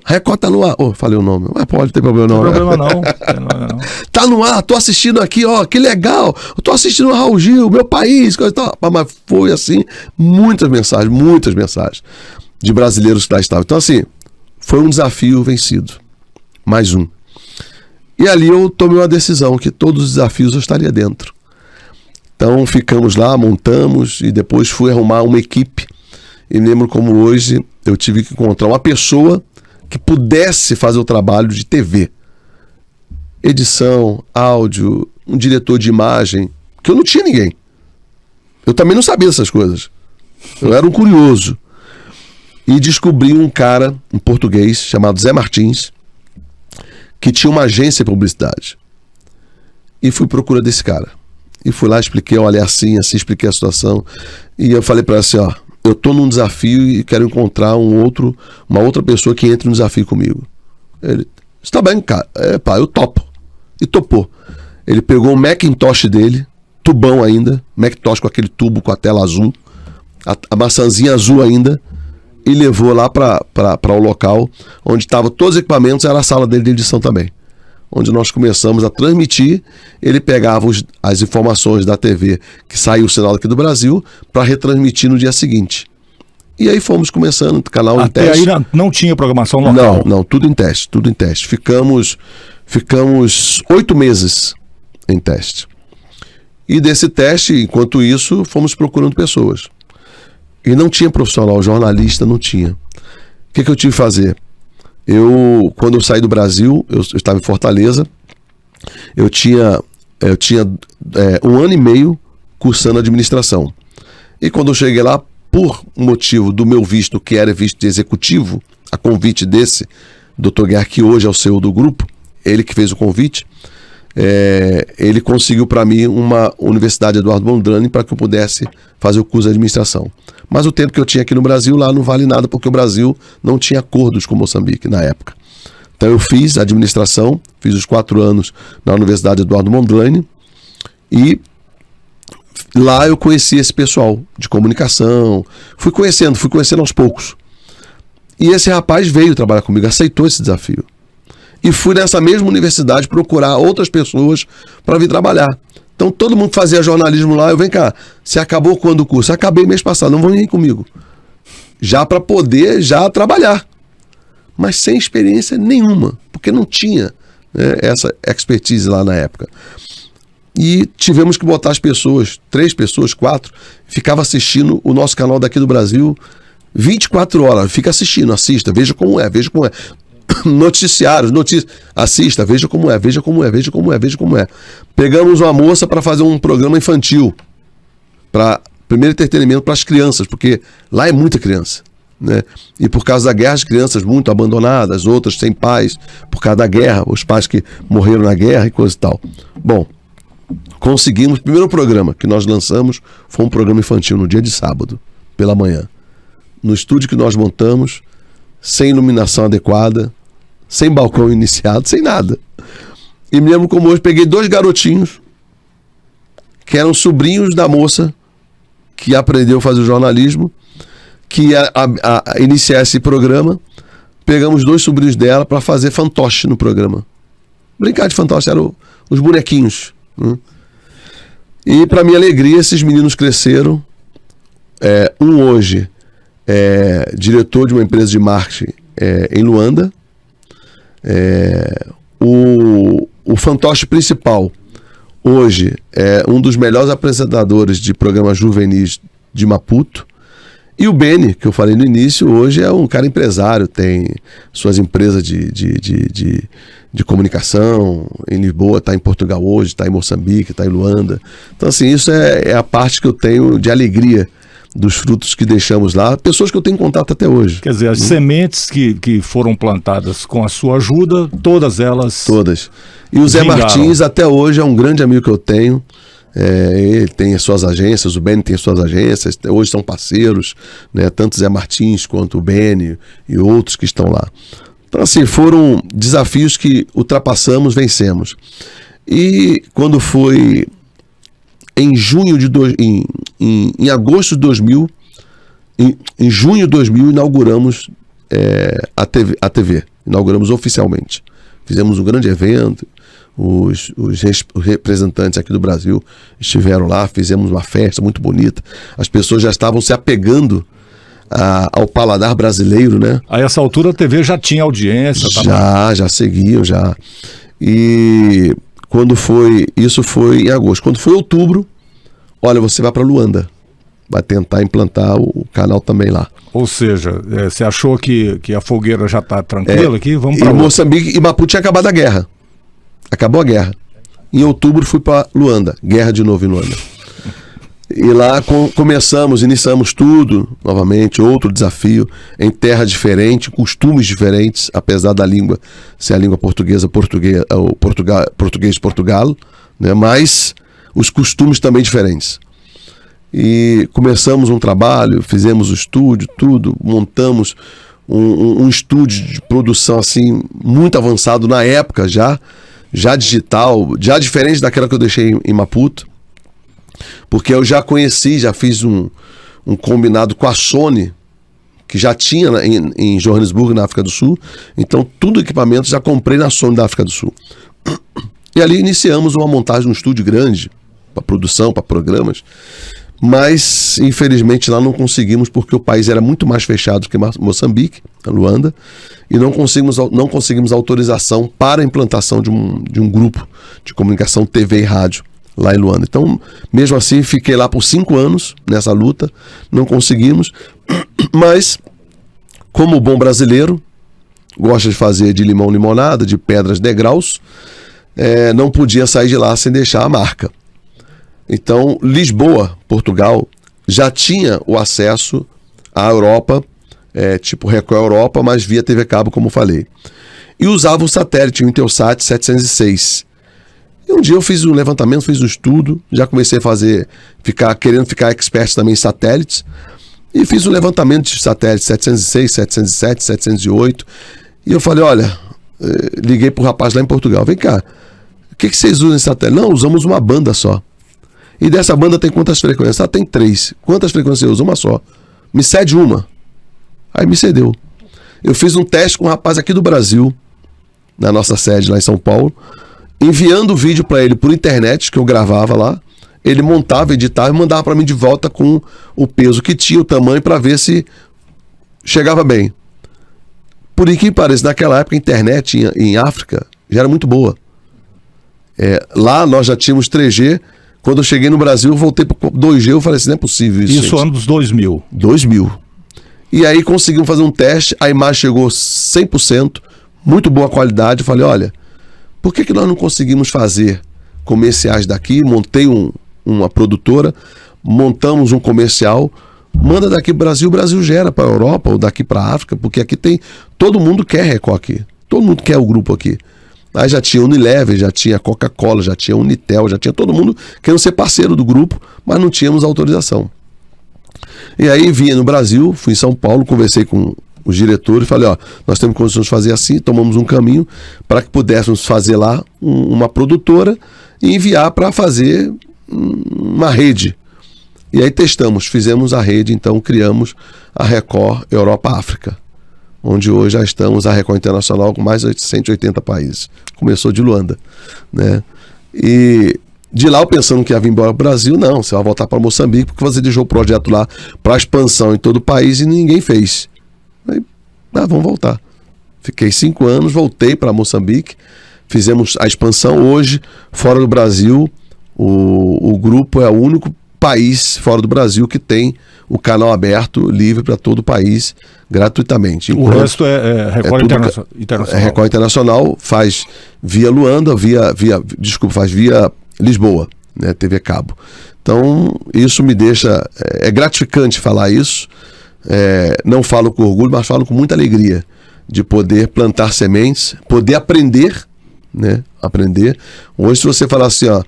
Record tá no ar. Falei o nome. Mas pode ter problema não. Não tem problema não. Tá no ar, tô assistindo aqui, que legal. Eu tô assistindo o Raul Gil, meu país, coisa e tal. Mas foi assim, muitas mensagens de brasileiros que lá estavam. Então assim, foi um desafio vencido. Mais um. E ali eu tomei uma decisão que todos os desafios eu estaria dentro. Então ficamos lá, montamos e depois fui arrumar uma equipe. E lembro como hoje eu tive que encontrar uma pessoa que pudesse fazer o trabalho de TV. Edição, áudio, um diretor de imagem, que eu não tinha ninguém. Eu também não sabia dessas coisas. Eu era um curioso. E descobri um cara, um português, chamado Zé Martins, que tinha uma agência de publicidade. E fui procura desse cara. E fui lá, expliquei, olha, assim, expliquei a situação. E eu falei para ele assim, eu tô num desafio e quero encontrar uma outra pessoa que entre no desafio comigo. Ele, está bem, cara, eu topo. E topou. Ele pegou o Macintosh dele, tubão ainda, Macintosh com aquele tubo com a tela azul, a maçãzinha azul ainda, e levou lá para o local onde estavam todos os equipamentos, era a sala dele de edição também. Onde nós começamos a transmitir, ele pegava as informações da TV que saiu o sinal aqui do Brasil para retransmitir no dia seguinte. E aí fomos começando, canal em teste. Até aí não tinha programação local? Não, tudo em teste. Ficamos 8 meses em teste. E desse teste, enquanto isso, fomos procurando pessoas. E não tinha profissional, jornalista não tinha. O que eu tive que fazer? Quando eu saí do Brasil, eu estava em Fortaleza, eu tinha 1 ano e meio cursando administração. E quando eu cheguei lá, por motivo do meu visto, que era visto de executivo, a convite desse Dr. Guerra, que hoje é o CEO do grupo, ele que fez o convite, ele conseguiu para mim uma Universidade Eduardo Mondlane para que eu pudesse fazer o curso de administração. Mas o tempo que eu tinha aqui no Brasil, lá não vale nada, porque o Brasil não tinha acordos com Moçambique na época. Então eu fiz administração, fiz os 4 anos na Universidade Eduardo Mondlane, e lá eu conheci esse pessoal de comunicação, fui conhecendo aos poucos. E esse rapaz veio trabalhar comigo, aceitou esse desafio. E fui nessa mesma universidade procurar outras pessoas para vir trabalhar. Então todo mundo que fazia jornalismo lá, vem cá, você acabou quando o curso? Acabei mês passado, não vão vir comigo. Já para poder trabalhar. Mas sem experiência nenhuma, porque não tinha, né, essa expertise lá na época. E tivemos que botar as pessoas, 3 pessoas, 4, ficava assistindo o nosso canal daqui do Brasil 24 horas, fica assistindo, assista, veja como é. Noticiários, assista, veja como é. Pegamos uma moça para fazer um programa infantil, para primeiro entretenimento para as crianças, porque lá é muita criança, né? E por causa da guerra, as crianças muito abandonadas, outras sem pais, por causa da guerra, os pais que morreram na guerra e coisa e tal. Bom, conseguimos, o primeiro programa que nós lançamos foi um programa infantil no dia de sábado, pela manhã, no estúdio que nós montamos, sem iluminação adequada, sem balcão iniciado, sem nada. E me lembro como hoje, peguei 2 garotinhos que eram sobrinhos da moça que aprendeu a fazer jornalismo, que ia iniciar esse programa. Pegamos 2 sobrinhos dela para fazer fantoche no programa. Brincar de fantoche, eram os bonequinhos, né? E para minha alegria, esses meninos cresceram. Um hoje é diretor de uma empresa de marketing em Luanda. O fantoche principal hoje é um dos melhores apresentadores de programas juvenis de Maputo. E o Beni, que eu falei no início, hoje é um cara empresário, tem suas empresas de comunicação em Lisboa, está em Portugal hoje, está em Moçambique, está em Luanda. Então assim, isso é a parte que eu tenho de alegria dos frutos que deixamos lá, pessoas que eu tenho contato até hoje. Quer dizer, as sementes que foram plantadas com a sua ajuda, todas elas... Todas. E o Zé Martins até hoje é um grande amigo que eu tenho, Ele tem as suas agências, o Beni tem as suas agências, hoje são parceiros, né? Tanto Zé Martins quanto o Beni e outros que estão lá. Então, assim, foram desafios que ultrapassamos, vencemos. E quando foi em agosto de 2000, em junho de 2000, inauguramos a TV. Inauguramos oficialmente. Fizemos um grande evento, os representantes aqui do Brasil estiveram lá, fizemos uma festa muito bonita. As pessoas já estavam se apegando ao paladar brasileiro, né? A essa altura a TV já tinha audiência? Já seguiam, já. E isso foi em agosto. Quando foi outubro, olha, você vai para Luanda. Vai tentar implantar o canal também lá. Ou seja, você achou que a fogueira já está tranquila aqui? Vamos para Moçambique e Maputo tinha acabado a guerra. Acabou a guerra. Em outubro fui para Luanda. Guerra de novo em Luanda. E lá iniciamos tudo, novamente, outro desafio, em terra diferente, costumes diferentes, apesar da língua ser a língua português de Portugal, né? Mas os costumes também diferentes. E começamos um trabalho, fizemos o estúdio, tudo, montamos um estúdio de produção assim, muito avançado na época já digital, já diferente daquela que eu deixei em Maputo. Porque eu já fiz um combinado com a Sony, que já tinha em Johannesburgo, na África do Sul. Então, tudo equipamento já comprei na Sony da África do Sul. E ali iniciamos uma montagem de um estúdio grande, para produção, para programas. Mas, infelizmente, lá não conseguimos, porque o país era muito mais fechado que Moçambique, Luanda, e não conseguimos autorização para a implantação de um grupo de comunicação TV e rádio lá em Luanda. Então, mesmo assim, fiquei lá por 5 anos nessa luta, não conseguimos, mas, como bom brasileiro, gosta de fazer de limão limonada, de pedras degraus, não podia sair de lá sem deixar a marca. Então, Lisboa, Portugal, já tinha o acesso à Europa, tipo Record Europa, mas via TV Cabo, como falei. E usava o satélite, o Intelsat 706. E um dia eu fiz um levantamento, fiz um estudo, já comecei a querendo ficar expert também em satélites, e fiz um levantamento de satélites 706, 707, 708, e eu falei, olha, liguei pro rapaz lá em Portugal, vem cá, o que vocês usam em satélite? Não, usamos uma banda só. E dessa banda tem quantas frequências? Tem 3. Quantas frequências você usa? Uma só. Me cede uma. Aí me cedeu. Eu fiz um teste com um rapaz aqui do Brasil, na nossa sede lá em São Paulo, enviando o vídeo para ele por internet, que eu gravava lá. Ele montava, editava e mandava para mim de volta com o peso que tinha, o tamanho, para ver se chegava bem. Por que pareça, naquela época a internet em África já era muito boa. Lá nós já tínhamos 3G. Quando eu cheguei no Brasil, eu voltei para 2G, eu falei assim, não é possível isso. Isso anos 2000. 2000. E aí conseguimos fazer um teste, a imagem chegou 100%, muito boa qualidade. Eu falei, olha, por que nós não conseguimos fazer comerciais daqui? Montei uma produtora, montamos um comercial, manda daqui para o Brasil, o Brasil gera para a Europa ou daqui para a África, porque aqui tem, todo mundo quer Record aqui, todo mundo quer o grupo aqui. Aí já tinha Unilever, já tinha Coca-Cola, já tinha Unitel, já tinha todo mundo querendo ser parceiro do grupo, mas não tínhamos autorização. E aí vinha no Brasil, fui em São Paulo, conversei com os diretores, falei, ó, nós temos condições de fazer assim, tomamos um caminho para que pudéssemos fazer lá uma produtora e enviar para fazer uma rede. E aí testamos, fizemos a rede, então criamos a Record Europa África, onde hoje já estamos a Record Internacional com mais de 180 países. Começou de Luanda, né? E de lá eu pensando que ia vir embora para o Brasil, não, você vai voltar para Moçambique porque você deixou o projeto lá para expansão em todo o país e ninguém fez. Aí, vamos voltar. Fiquei 5 anos, voltei para Moçambique, fizemos a expansão. Hoje, fora do Brasil, o grupo é o único país fora do Brasil que tem o canal aberto, livre para todo o país, gratuitamente. O resto é Record Internacional. Record Internacional faz via Luanda, faz via Lisboa, né, TV Cabo. Então, isso me deixa... É gratificante falar isso. Não falo com orgulho, mas falo com muita alegria de poder plantar sementes, poder aprender, né? Aprender. Hoje, se você falar assim, ó,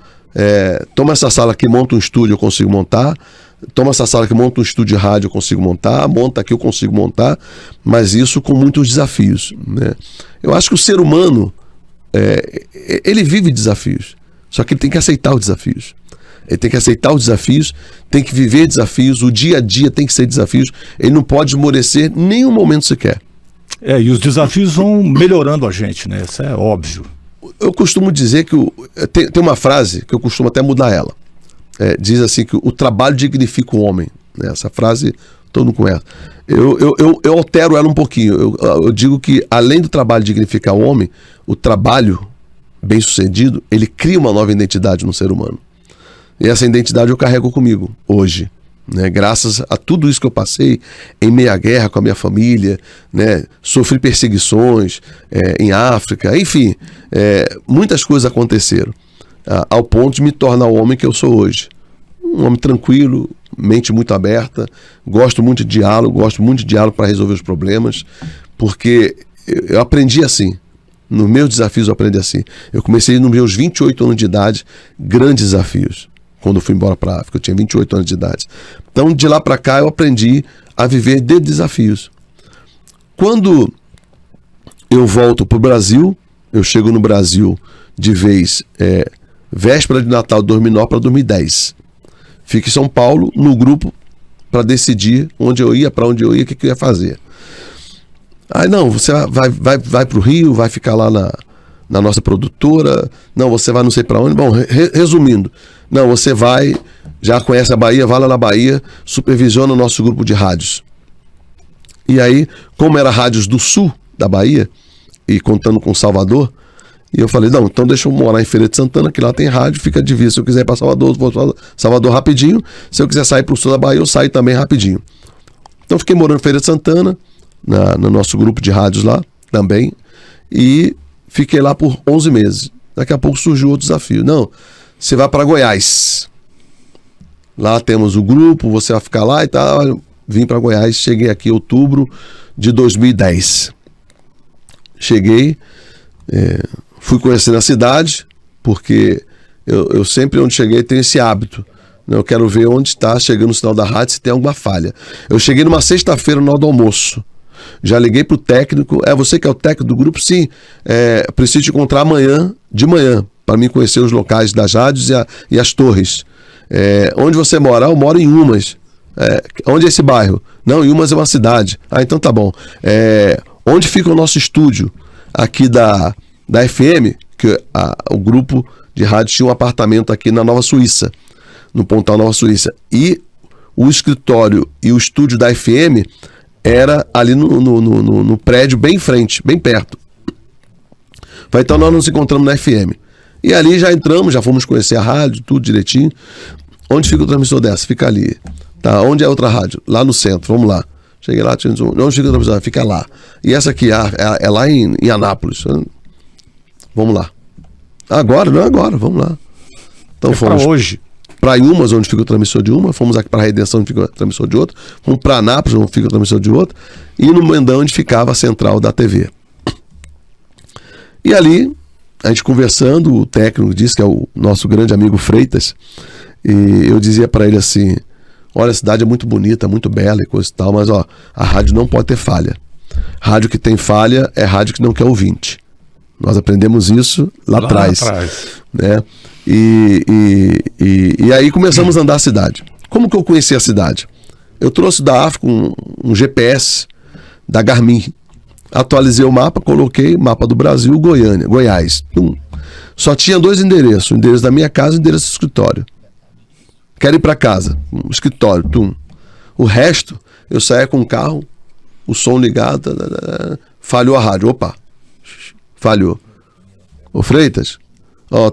Toma essa sala aqui, monta um estúdio, eu consigo montar. Toma essa sala aqui, monta um estúdio de rádio, eu consigo montar. Monta aqui, eu consigo montar. Mas isso com muitos desafios, né? Eu acho que o ser humano, ele vive desafios. Só que ele tem que aceitar os desafios. Ele tem que aceitar os desafios, tem que viver desafios, o dia a dia tem que ser desafios. Ele não pode esmorecer nenhum momento sequer. E os desafios vão melhorando a gente, né? Isso é óbvio. Eu costumo dizer que tem uma frase que eu costumo até mudar ela. Diz assim que o trabalho dignifica o homem, né? Essa frase todo mundo conhece. Eu altero ela um pouquinho. Eu digo que além do trabalho dignificar o homem, o trabalho bem sucedido, ele cria uma nova identidade no ser humano. E essa identidade eu carrego comigo hoje, né? Graças a tudo isso que eu passei em meio à guerra com a minha família, né? Sofri perseguições em África, enfim, muitas coisas aconteceram ao ponto de me tornar o homem que eu sou hoje. Um homem tranquilo, mente muito aberta, gosto muito de diálogo para resolver os problemas, porque eu aprendi assim. Nos meus desafios eu aprendi assim. Eu comecei nos meus 28 anos de idade, grandes desafios. Quando eu fui embora para a África, eu tinha 28 anos de idade. Então, de lá para cá, eu aprendi a viver de desafios. Quando eu volto para o Brasil, eu chego no Brasil de vez, véspera de Natal de 2009 para 2010. Fico em São Paulo, no grupo, para decidir onde eu ia, para onde eu ia, o que eu ia fazer. Aí, não, você vai para o Rio, vai ficar lá na nossa produtora, não, você vai não sei para onde. Bom, resumindo, não, você vai, já conhece a Bahia, vai lá na Bahia, supervisiona o nosso grupo de rádios. E aí, como era rádios do sul da Bahia, e contando com Salvador, e eu falei, não, então deixa eu morar em Feira de Santana, que lá tem rádio, fica difícil. Se eu quiser ir para Salvador, eu vou para Salvador rapidinho. Se eu quiser sair para o sul da Bahia, eu saio também rapidinho. Então fiquei morando em Feira de Santana, no nosso grupo de rádios lá também, e fiquei lá por 11 meses. Daqui a pouco surgiu outro desafio. Não, você vai para Goiás. Lá temos o grupo, você vai ficar lá e tal. Vim para Goiás, cheguei aqui em outubro de 2010. Cheguei, fui conhecendo a cidade, porque eu sempre onde cheguei tenho esse hábito. Eu quero ver onde está chegando o sinal da rádio, se tem alguma falha. Eu cheguei numa sexta-feira na hora do almoço. Já liguei pro técnico. Você que é o técnico do grupo? Sim. Preciso te encontrar amanhã, de manhã, para mim conhecer os locais das rádios e as torres. Onde você mora? Eu moro em Umas. Onde é esse bairro? Não, Umas é uma cidade. Então tá bom. Onde fica o nosso estúdio? Aqui da FM, que o grupo de rádio tinha um apartamento aqui na Nova Suíça, no Pontal Nova Suíça. E o escritório e o estúdio da FM era ali no prédio bem em frente, bem perto. Então nós nos encontramos na FM. E ali já entramos, já fomos conhecer a rádio, tudo direitinho. Onde fica o transmissor dessa? Fica ali. Tá, onde é a outra rádio? Lá no centro, vamos lá. Cheguei lá, onde fica o transmissor? Fica lá. E essa aqui é lá em Anápolis. Vamos lá. Agora, vamos lá. Então fomos. Para hoje. Para Umas, onde fica o transmissor de uma, fomos aqui para a Redenção, onde fica o transmissor de outra, fomos para Anápolis, onde fica o transmissor de outra, e no Mendão, onde ficava a central da TV. E ali, a gente conversando, o técnico disse, que é o nosso grande amigo Freitas, e eu dizia para ele assim, olha, a cidade é muito bonita, muito bela e coisa e tal, mas ó, a rádio não pode ter falha. Rádio que tem falha é rádio que não quer ouvinte. Nós aprendemos isso lá atrás. Né? E aí começamos a andar a cidade. Como que eu conheci a cidade? Eu trouxe da África um GPS da Garmin. Atualizei o mapa, coloquei mapa do Brasil, Goiás. Só tinha 2 endereços. O endereço da minha casa e o endereço do escritório. Quero ir para casa. Escritório. O resto, eu saía com o carro, o som ligado, falhou a rádio. Opa, falhou. Ô Freitas,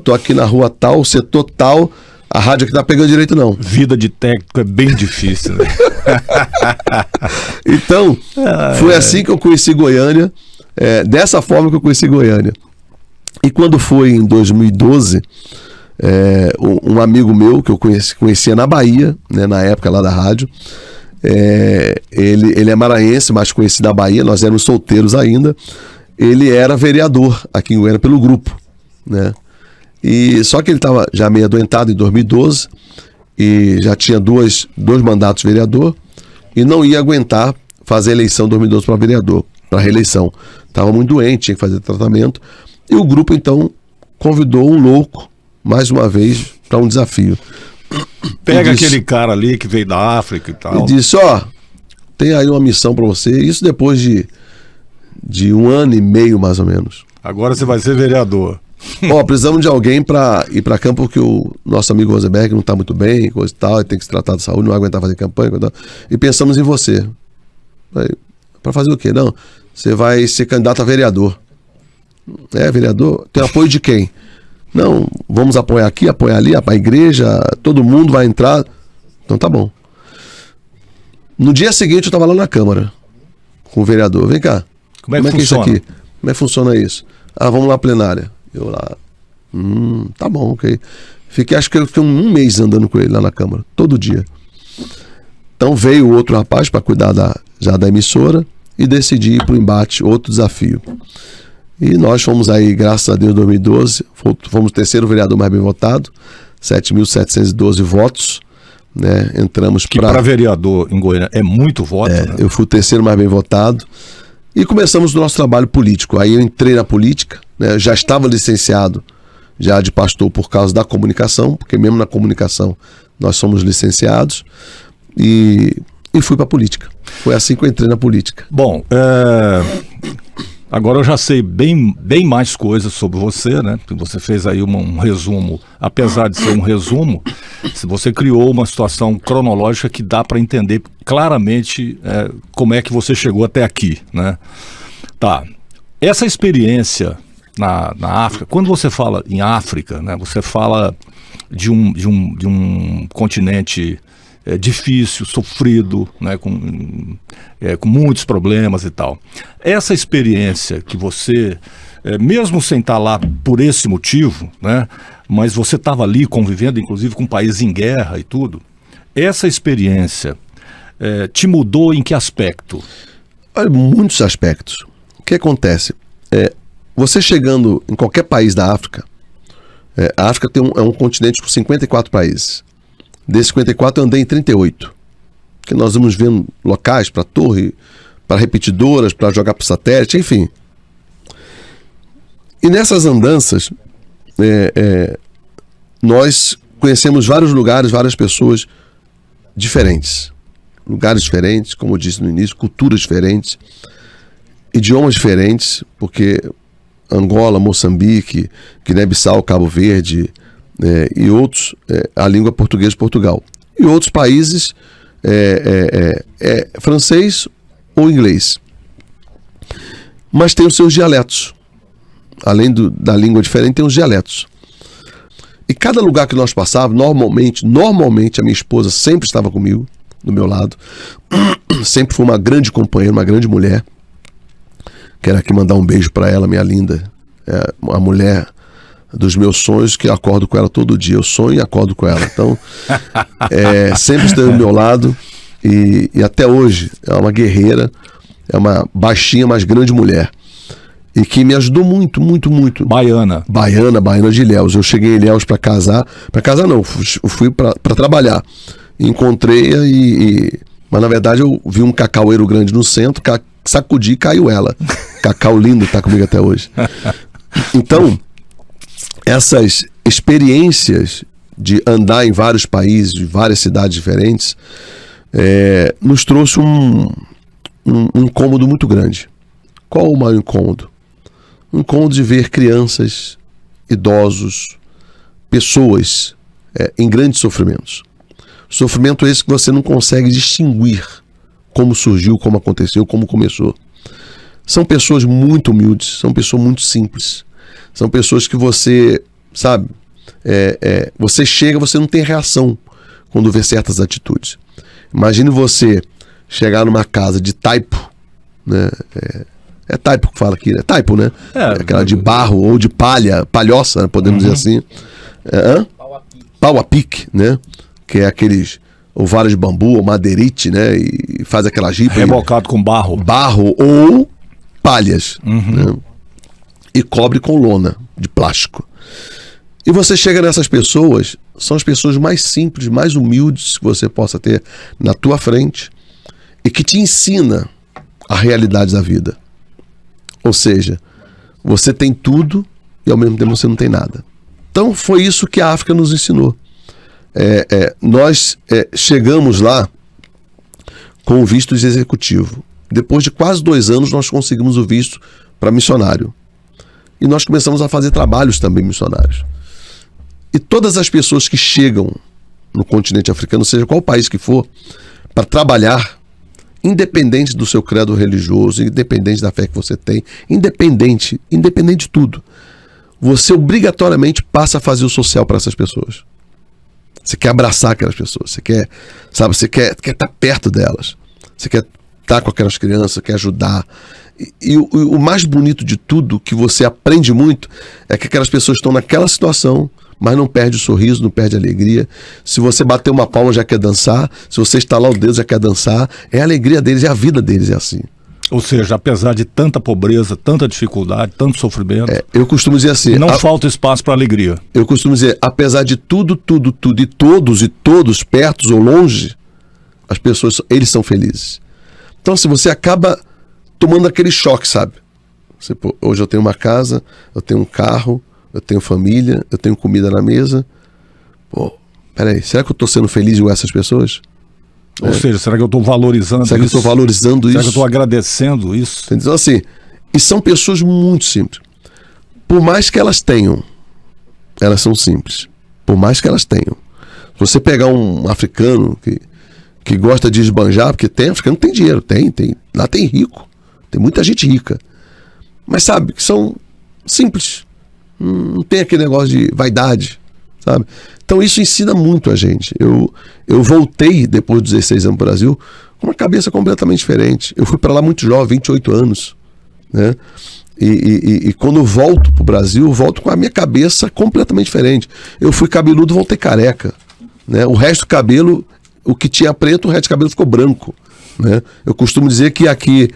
tô aqui na rua tal, setor tal, a rádio aqui tá pegando direito não. Vida de técnico é bem difícil, né? Então, foi assim que eu conheci Goiânia, dessa forma que eu conheci Goiânia. E quando foi em 2012, um amigo meu que eu conhecia na Bahia, né, na época lá da rádio, ele é maranhense, mas conheci da Bahia, nós éramos solteiros ainda. Ele era vereador aqui em Goiânia pelo grupo, né? E só que ele estava já meio adoentado em 2012 e já tinha dois mandatos de vereador e não ia aguentar fazer a eleição em 2012 para vereador, para reeleição. Estava muito doente, tinha que fazer tratamento. E o grupo, então, convidou um louco, mais uma vez, para um desafio. Pega aquele cara ali que veio da África e tal. E disse, tem aí uma missão para você. Isso depois de 1 ano e meio, mais ou menos. Agora você vai ser vereador. Precisamos de alguém para ir para campo porque o nosso amigo Rosenberg não está muito bem, coisa e tal, ele tem que se tratar de saúde, não vai aguentar fazer campanha, coisa e tal. E pensamos em você. Para fazer o quê? Não, você vai ser candidato a vereador. Vereador? Tem apoio de quem? Não, vamos apoiar aqui, apoiar ali, a igreja, todo mundo vai entrar. Então tá bom. No dia seguinte eu estava lá na Câmara com o vereador. Vem cá. Como é que funciona? É isso aqui? Como é que funciona isso? Vamos lá à plenária. Eu lá. Tá bom, ok. Acho que eu fiquei um mês andando com ele lá na Câmara, todo dia. Então veio outro rapaz para cuidar já da emissora e decidi ir para o embate, outro desafio. E nós fomos aí, graças a Deus, em 2012, fomos o terceiro vereador mais bem votado, 7.712 votos, né? Entramos para vereador em Goiânia é muito voto, né? Eu fui o terceiro mais bem votado e começamos o nosso trabalho político. Aí eu entrei na política, né? Já estava licenciado já de pastor por causa da comunicação, porque mesmo na comunicação nós somos licenciados, e fui para a política. Foi assim que eu entrei na política. Bom, agora eu já sei bem mais coisas sobre você, né? Você fez aí um resumo, apesar de ser um resumo, você criou uma situação cronológica que dá para entender claramente como é que você chegou até aqui, né? Tá, essa experiência na África, quando você fala em África, né? Você fala de um continente difícil, sofrido, né, com muitos problemas e tal. Essa experiência que você, mesmo sem estar lá por esse motivo, né, mas você estava ali convivendo, inclusive, com um país em guerra e tudo, essa experiência te mudou em que aspecto? Olha, muitos aspectos. O que acontece? Você chegando em qualquer país da África, a África é um continente com 54 países. Desses 54 eu andei em 38. Que nós vamos vendo locais para torre, para repetidoras, para jogar para satélite, enfim. E nessas andanças, nós conhecemos vários lugares, várias pessoas diferentes. Lugares diferentes, como eu disse no início, culturas diferentes, idiomas diferentes, porque Angola, Moçambique, Guiné-Bissau, Cabo Verde, e outros, a língua portuguesa de Portugal. E outros países, francês ou inglês. Mas tem os seus dialetos. Além da língua diferente, tem os dialetos. E cada lugar que nós passávamos, normalmente a minha esposa sempre estava comigo, do meu lado. Sempre foi uma grande companheira, uma grande mulher. Quero aqui mandar um beijo para ela, minha linda. A mulher dos meus sonhos, que eu acordo com ela todo dia. Eu sonho e acordo com ela. Então, sempre esteve do meu lado e até hoje é uma guerreira, é uma baixinha, mas grande mulher. E que me ajudou muito, muito, muito. Baiana de Ilhéus. Eu cheguei em Ilhéus para casar. Para casar não, fui para trabalhar. Encontrei-a mas na verdade eu vi um cacaueiro grande no centro, sacudi e caiu ela. Cacau lindo, tá comigo até hoje. Então, essas experiências de andar em vários países, de várias cidades diferentes, nos trouxe um incômodo muito grande. Qual o maior incômodo? Um incômodo de ver crianças, idosos, pessoas em grandes sofrimentos. Sofrimento esse que você não consegue distinguir como surgiu, como aconteceu, como começou. São pessoas muito humildes, são pessoas muito simples. São pessoas que você, sabe, você chega, você não tem reação quando vê certas atitudes. Imagine você chegar numa casa de taipo, né? É taipo que fala aqui, né? Taipo, né? Aquela de barro ou de palhoça, né? Podemos dizer assim. Pau a pique, né? Que é aqueles ovários de bambu ou madeirite, né? E faz aquela jipa. Rebocado com barro. Barro ou palhas. Né? E cobre com lona de plástico. E você chega nessas pessoas, são as pessoas mais simples, mais humildes que você possa ter na tua frente e que te ensina a realidade da vida. Ou seja, você tem tudo e ao mesmo tempo você não tem nada. Então foi isso que a África nos ensinou. Nós chegamos lá com o visto de executivo. Depois de quase 2 anos nós conseguimos o visto para missionário. E nós começamos a fazer trabalhos também missionários. E todas as pessoas que chegam no continente africano, seja qual país que for, para trabalhar, independente do seu credo religioso, independente da fé que você tem, independente de tudo, você obrigatoriamente passa a fazer o social para essas pessoas. Você quer abraçar aquelas pessoas, você quer estar perto delas, você quer estar com aquelas crianças, quer ajudar. E o mais bonito de tudo, que você aprende muito, é que aquelas pessoas estão naquela situação, mas não perde o sorriso, não perde a alegria. Se você bater uma palma, já quer dançar. Se você estalar o dedo, já quer dançar. É a alegria deles, é a vida deles, é assim. Ou seja, apesar de tanta pobreza, tanta dificuldade, tanto sofrimento, eu costumo dizer assim... não falta espaço para alegria. Eu costumo dizer, apesar de tudo, e todos, perto ou longe, as pessoas, eles são felizes. Então, se você acaba tomando aquele choque, sabe? Hoje eu tenho uma casa, eu tenho um carro, eu tenho família, eu tenho comida na mesa. Peraí, será que eu estou sendo feliz com essas pessoas? Ou seja, será que eu estou valorizando isso? Será que eu estou valorizando isso? Será que eu estou agradecendo isso? Então, assim, e são pessoas muito simples. Por mais que elas tenham, elas são simples. Por mais que elas tenham. Se você pegar um africano que gosta de esbanjar, porque tem africano que tem dinheiro, lá tem rico. Tem muita gente rica. Mas sabe, que são simples. Não tem aquele negócio de vaidade, sabe? Então isso ensina muito a gente. Eu voltei, depois de 16 anos no Brasil, com uma cabeça completamente diferente. Eu fui para lá muito jovem, 28 anos, né? E quando eu volto para o Brasil, eu volto com a minha cabeça completamente diferente. Eu fui cabeludo, voltei careca, né? O resto do cabelo, o que tinha preto, o resto do cabelo ficou branco, né? Eu costumo dizer que aqui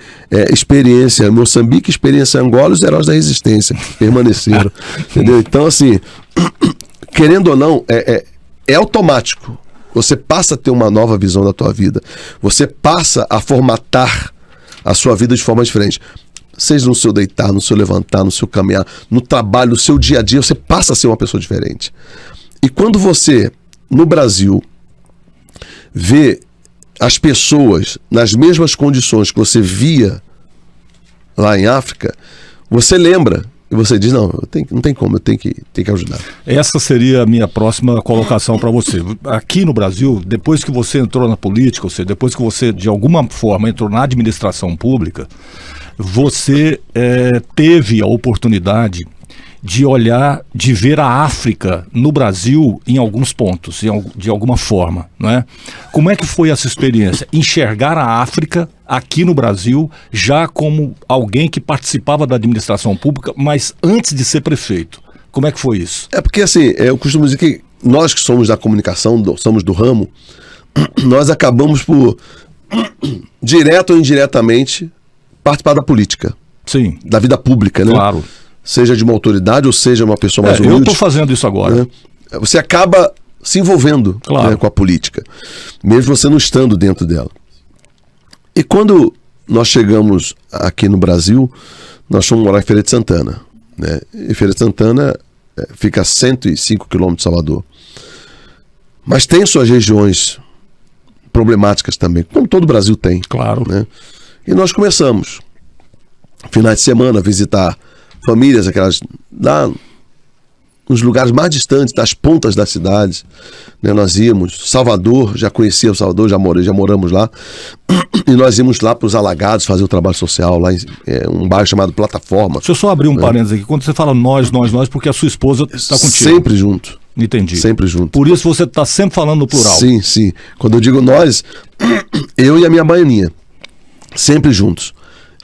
experiência em Moçambique, experiência em Angola, os heróis da resistência permaneceram. Entendeu? Então, assim, querendo ou não, é automático. Você passa a ter uma nova visão da tua vida. Você passa a formatar a sua vida de forma diferente. Seja no seu deitar, no seu levantar, no seu caminhar, no trabalho, no seu dia a dia, você passa a ser uma pessoa diferente. E quando você, no Brasil, vê as pessoas nas mesmas condições que você via lá em África, você lembra e você diz, não tem como, eu tenho que ajudar. Essa seria a minha próxima colocação para você. Aqui no Brasil, depois que você entrou na política, ou seja, depois que você de alguma forma entrou na administração pública, você teve a oportunidade de olhar, de ver a África no Brasil em alguns pontos, de alguma forma, não é? Como é que foi essa experiência? Enxergar a África aqui no Brasil já como alguém que participava da administração pública, mas antes de ser prefeito. Como é que foi isso? Porque assim, eu costumo dizer que nós que somos da comunicação, somos do ramo, nós acabamos por, direto ou indiretamente, participar da política. Sim. Da vida pública, né? Claro. Seja de uma autoridade ou seja uma pessoa mais humilde. Eu estou fazendo isso agora. Né? Você acaba se envolvendo, claro, né, com a política, mesmo você não estando dentro dela. E quando nós chegamos aqui no Brasil, nós fomos morar em Feira de Santana, né? E Feira de Santana fica a 105 quilômetros de Salvador. Mas tem suas regiões problemáticas também, como todo o Brasil tem. Claro. Né? E nós começamos, finais de semana, a visitar famílias, aquelas lá nos lugares mais distantes, das pontas das cidades, né? Nós íamos, Salvador, já conhecia o Salvador, já moramos lá, e nós íamos lá para os Alagados fazer o trabalho social, lá em um bairro chamado Plataforma. Deixa eu só abrir um parênteses aqui, quando você fala nós, porque a sua esposa está contigo. Sempre junto. Entendi. Sempre junto. Por isso você está sempre falando no plural. Sim, sim. Quando eu digo nós, eu e a minha baianinha, sempre juntos.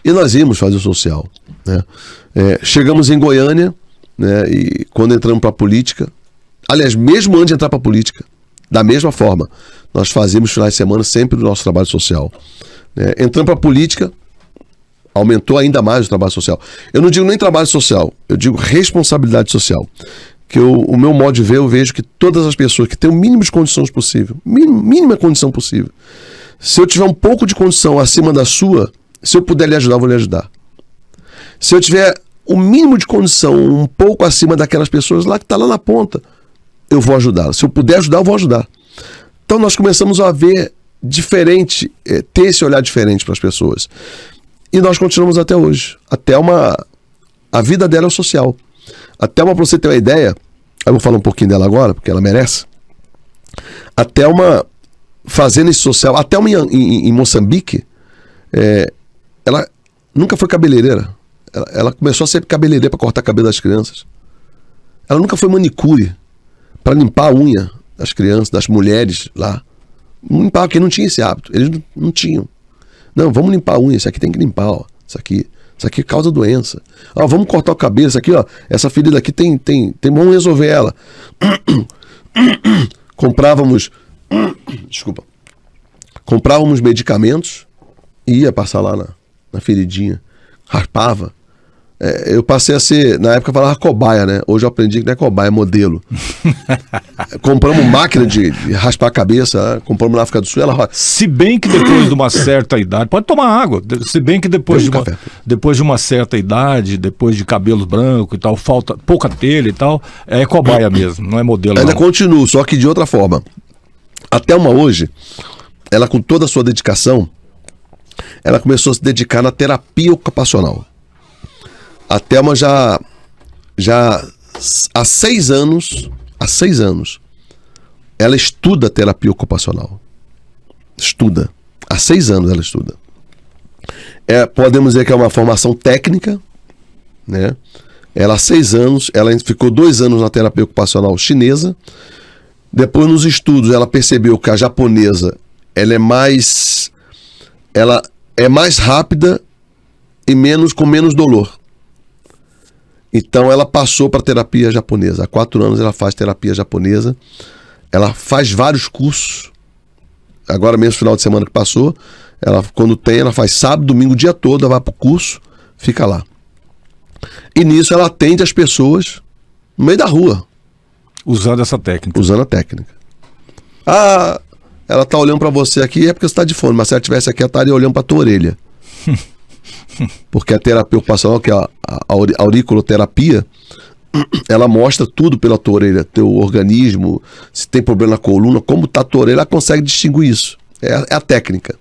E nós íamos fazer o social, né? Chegamos em Goiânia, né? E quando entramos para a política, aliás, mesmo antes de entrar para a política, da mesma forma, nós fazíamos finais de semana sempre o nosso trabalho social, né? Entrando para a política, aumentou ainda mais o trabalho social. Eu não digo nem trabalho social, eu digo responsabilidade social. que o meu modo de ver, eu vejo que todas as pessoas que têm o mínimo de condições possível, mínima condição possível, se eu tiver um pouco de condição acima da sua, se eu puder lhe ajudar, eu vou lhe ajudar. Se eu tiver o mínimo de condição um pouco acima daquelas pessoas lá que estão lá na ponta, eu vou ajudá-las. Se eu puder ajudar, eu vou ajudar. Então nós começamos a ver diferente, ter esse olhar diferente para as pessoas. E nós continuamos até hoje. A vida dela é o social. Até para você ter uma ideia, eu vou falar um pouquinho dela agora, porque ela merece. Até uma fazenda social, até uma em Moçambique, ela nunca foi cabeleireira. Ela começou a ser cabeleireira para cortar cabelo das crianças. Ela nunca foi manicure para limpar a unha das crianças, das mulheres lá. Não limpava, porque não tinha esse hábito. Eles não tinham. Não, vamos limpar a unha, isso aqui tem que limpar, ó. Isso aqui causa doença. Ó, vamos cortar o cabelo, isso aqui, ó. Essa ferida aqui vamos resolver ela. Comprávamos medicamentos e ia passar lá na feridinha. Raspava. Eu passei a ser, na época eu falava cobaia, né? Hoje eu aprendi que não é cobaia, é modelo. Compramos máquina de raspar a cabeça, né? Compramos na África do Sul, ela... Se bem que depois de uma certa idade, pode tomar água, se bem que depois de uma certa idade, depois de cabelo branco e tal, falta pouca telha e tal, é cobaia mesmo, não é modelo. Ainda continua, só que de outra forma. Até uma hoje, ela com toda a sua dedicação, ela começou a se dedicar na terapia ocupacional. A Thelma já há 6 anos, ela estuda terapia ocupacional. Estuda. Há 6 anos ela estuda. Podemos dizer que é uma formação técnica, né? Ela há 6 anos, ela ficou 2 anos na terapia ocupacional chinesa. Depois, nos estudos, ela percebeu que a japonesa ela é mais rápida e com menos dolor. Então ela passou para a terapia japonesa. Há 4 anos ela faz terapia japonesa. Ela faz vários cursos. Agora mesmo, final de semana que passou, ela faz sábado, domingo, o dia todo, ela vai para o curso, fica lá. E nisso ela atende as pessoas no meio da rua. Usando essa técnica. Usando a técnica. Ah, ela está olhando para você aqui, é porque você está de fone, mas se ela estivesse aqui, ela estaria olhando para a tua orelha. Porque a terapia ocupacional, que é a auriculoterapia, ela mostra tudo pela tua orelha, teu organismo, se tem problema na coluna, como está a tua orelha, ela consegue distinguir isso. É a técnica.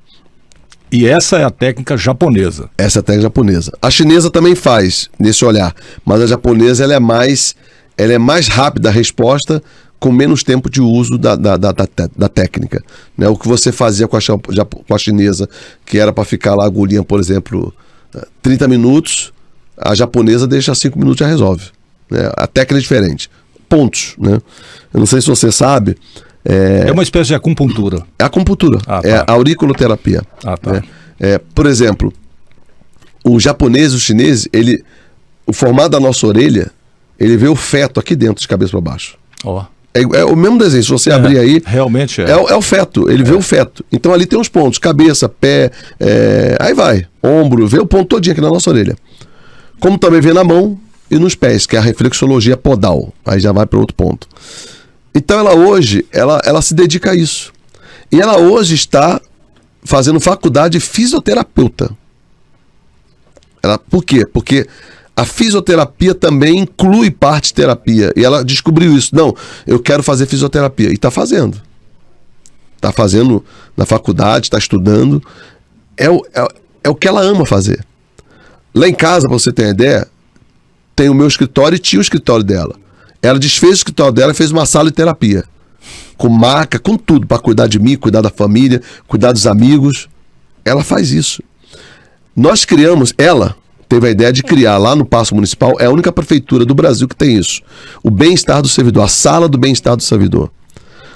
E essa é a técnica japonesa. Essa é a técnica japonesa. A chinesa também faz nesse olhar, mas a japonesa ela é mais rápida a resposta, com menos tempo de uso da técnica. Né? O que você fazia com a chinesa, que era para ficar lá a agulhinha, por exemplo, 30 minutos, a japonesa deixa 5 minutos e já resolve. Né? A técnica é diferente. Pontos. Né? Eu não sei se você sabe. É uma espécie de acupuntura. É acupuntura. Tá. É a auriculoterapia. Tá. Né? Por exemplo, o japonês e o chinês, o formato da nossa orelha, ele vê o feto aqui dentro, de cabeça para baixo. Ó. É o mesmo desenho, se você abrir aí... Realmente é. É o feto, ele vê o feto. Então ali tem uns pontos, cabeça, pé, aí vai, ombro, vê o ponto todinho aqui na nossa orelha. Como também vê na mão e nos pés, que é a reflexologia podal. Aí já vai para outro ponto. Então ela se dedica a isso. E ela hoje está fazendo faculdade de fisioterapeuta. Por quê? Porque a fisioterapia também inclui parte de terapia. E ela descobriu isso. Não, eu quero fazer fisioterapia. E está fazendo. Está fazendo na faculdade, está estudando. É o que ela ama fazer. Lá em casa, para você ter uma ideia, tem o meu escritório e tinha o escritório dela. Ela desfez o escritório dela e fez uma sala de terapia. Com maca, com tudo, para cuidar de mim, cuidar da família, cuidar dos amigos. Ela faz isso. Ela teve a ideia de criar lá no Paço Municipal, é a única prefeitura do Brasil que tem isso. O bem-estar do servidor, a sala do bem-estar do servidor.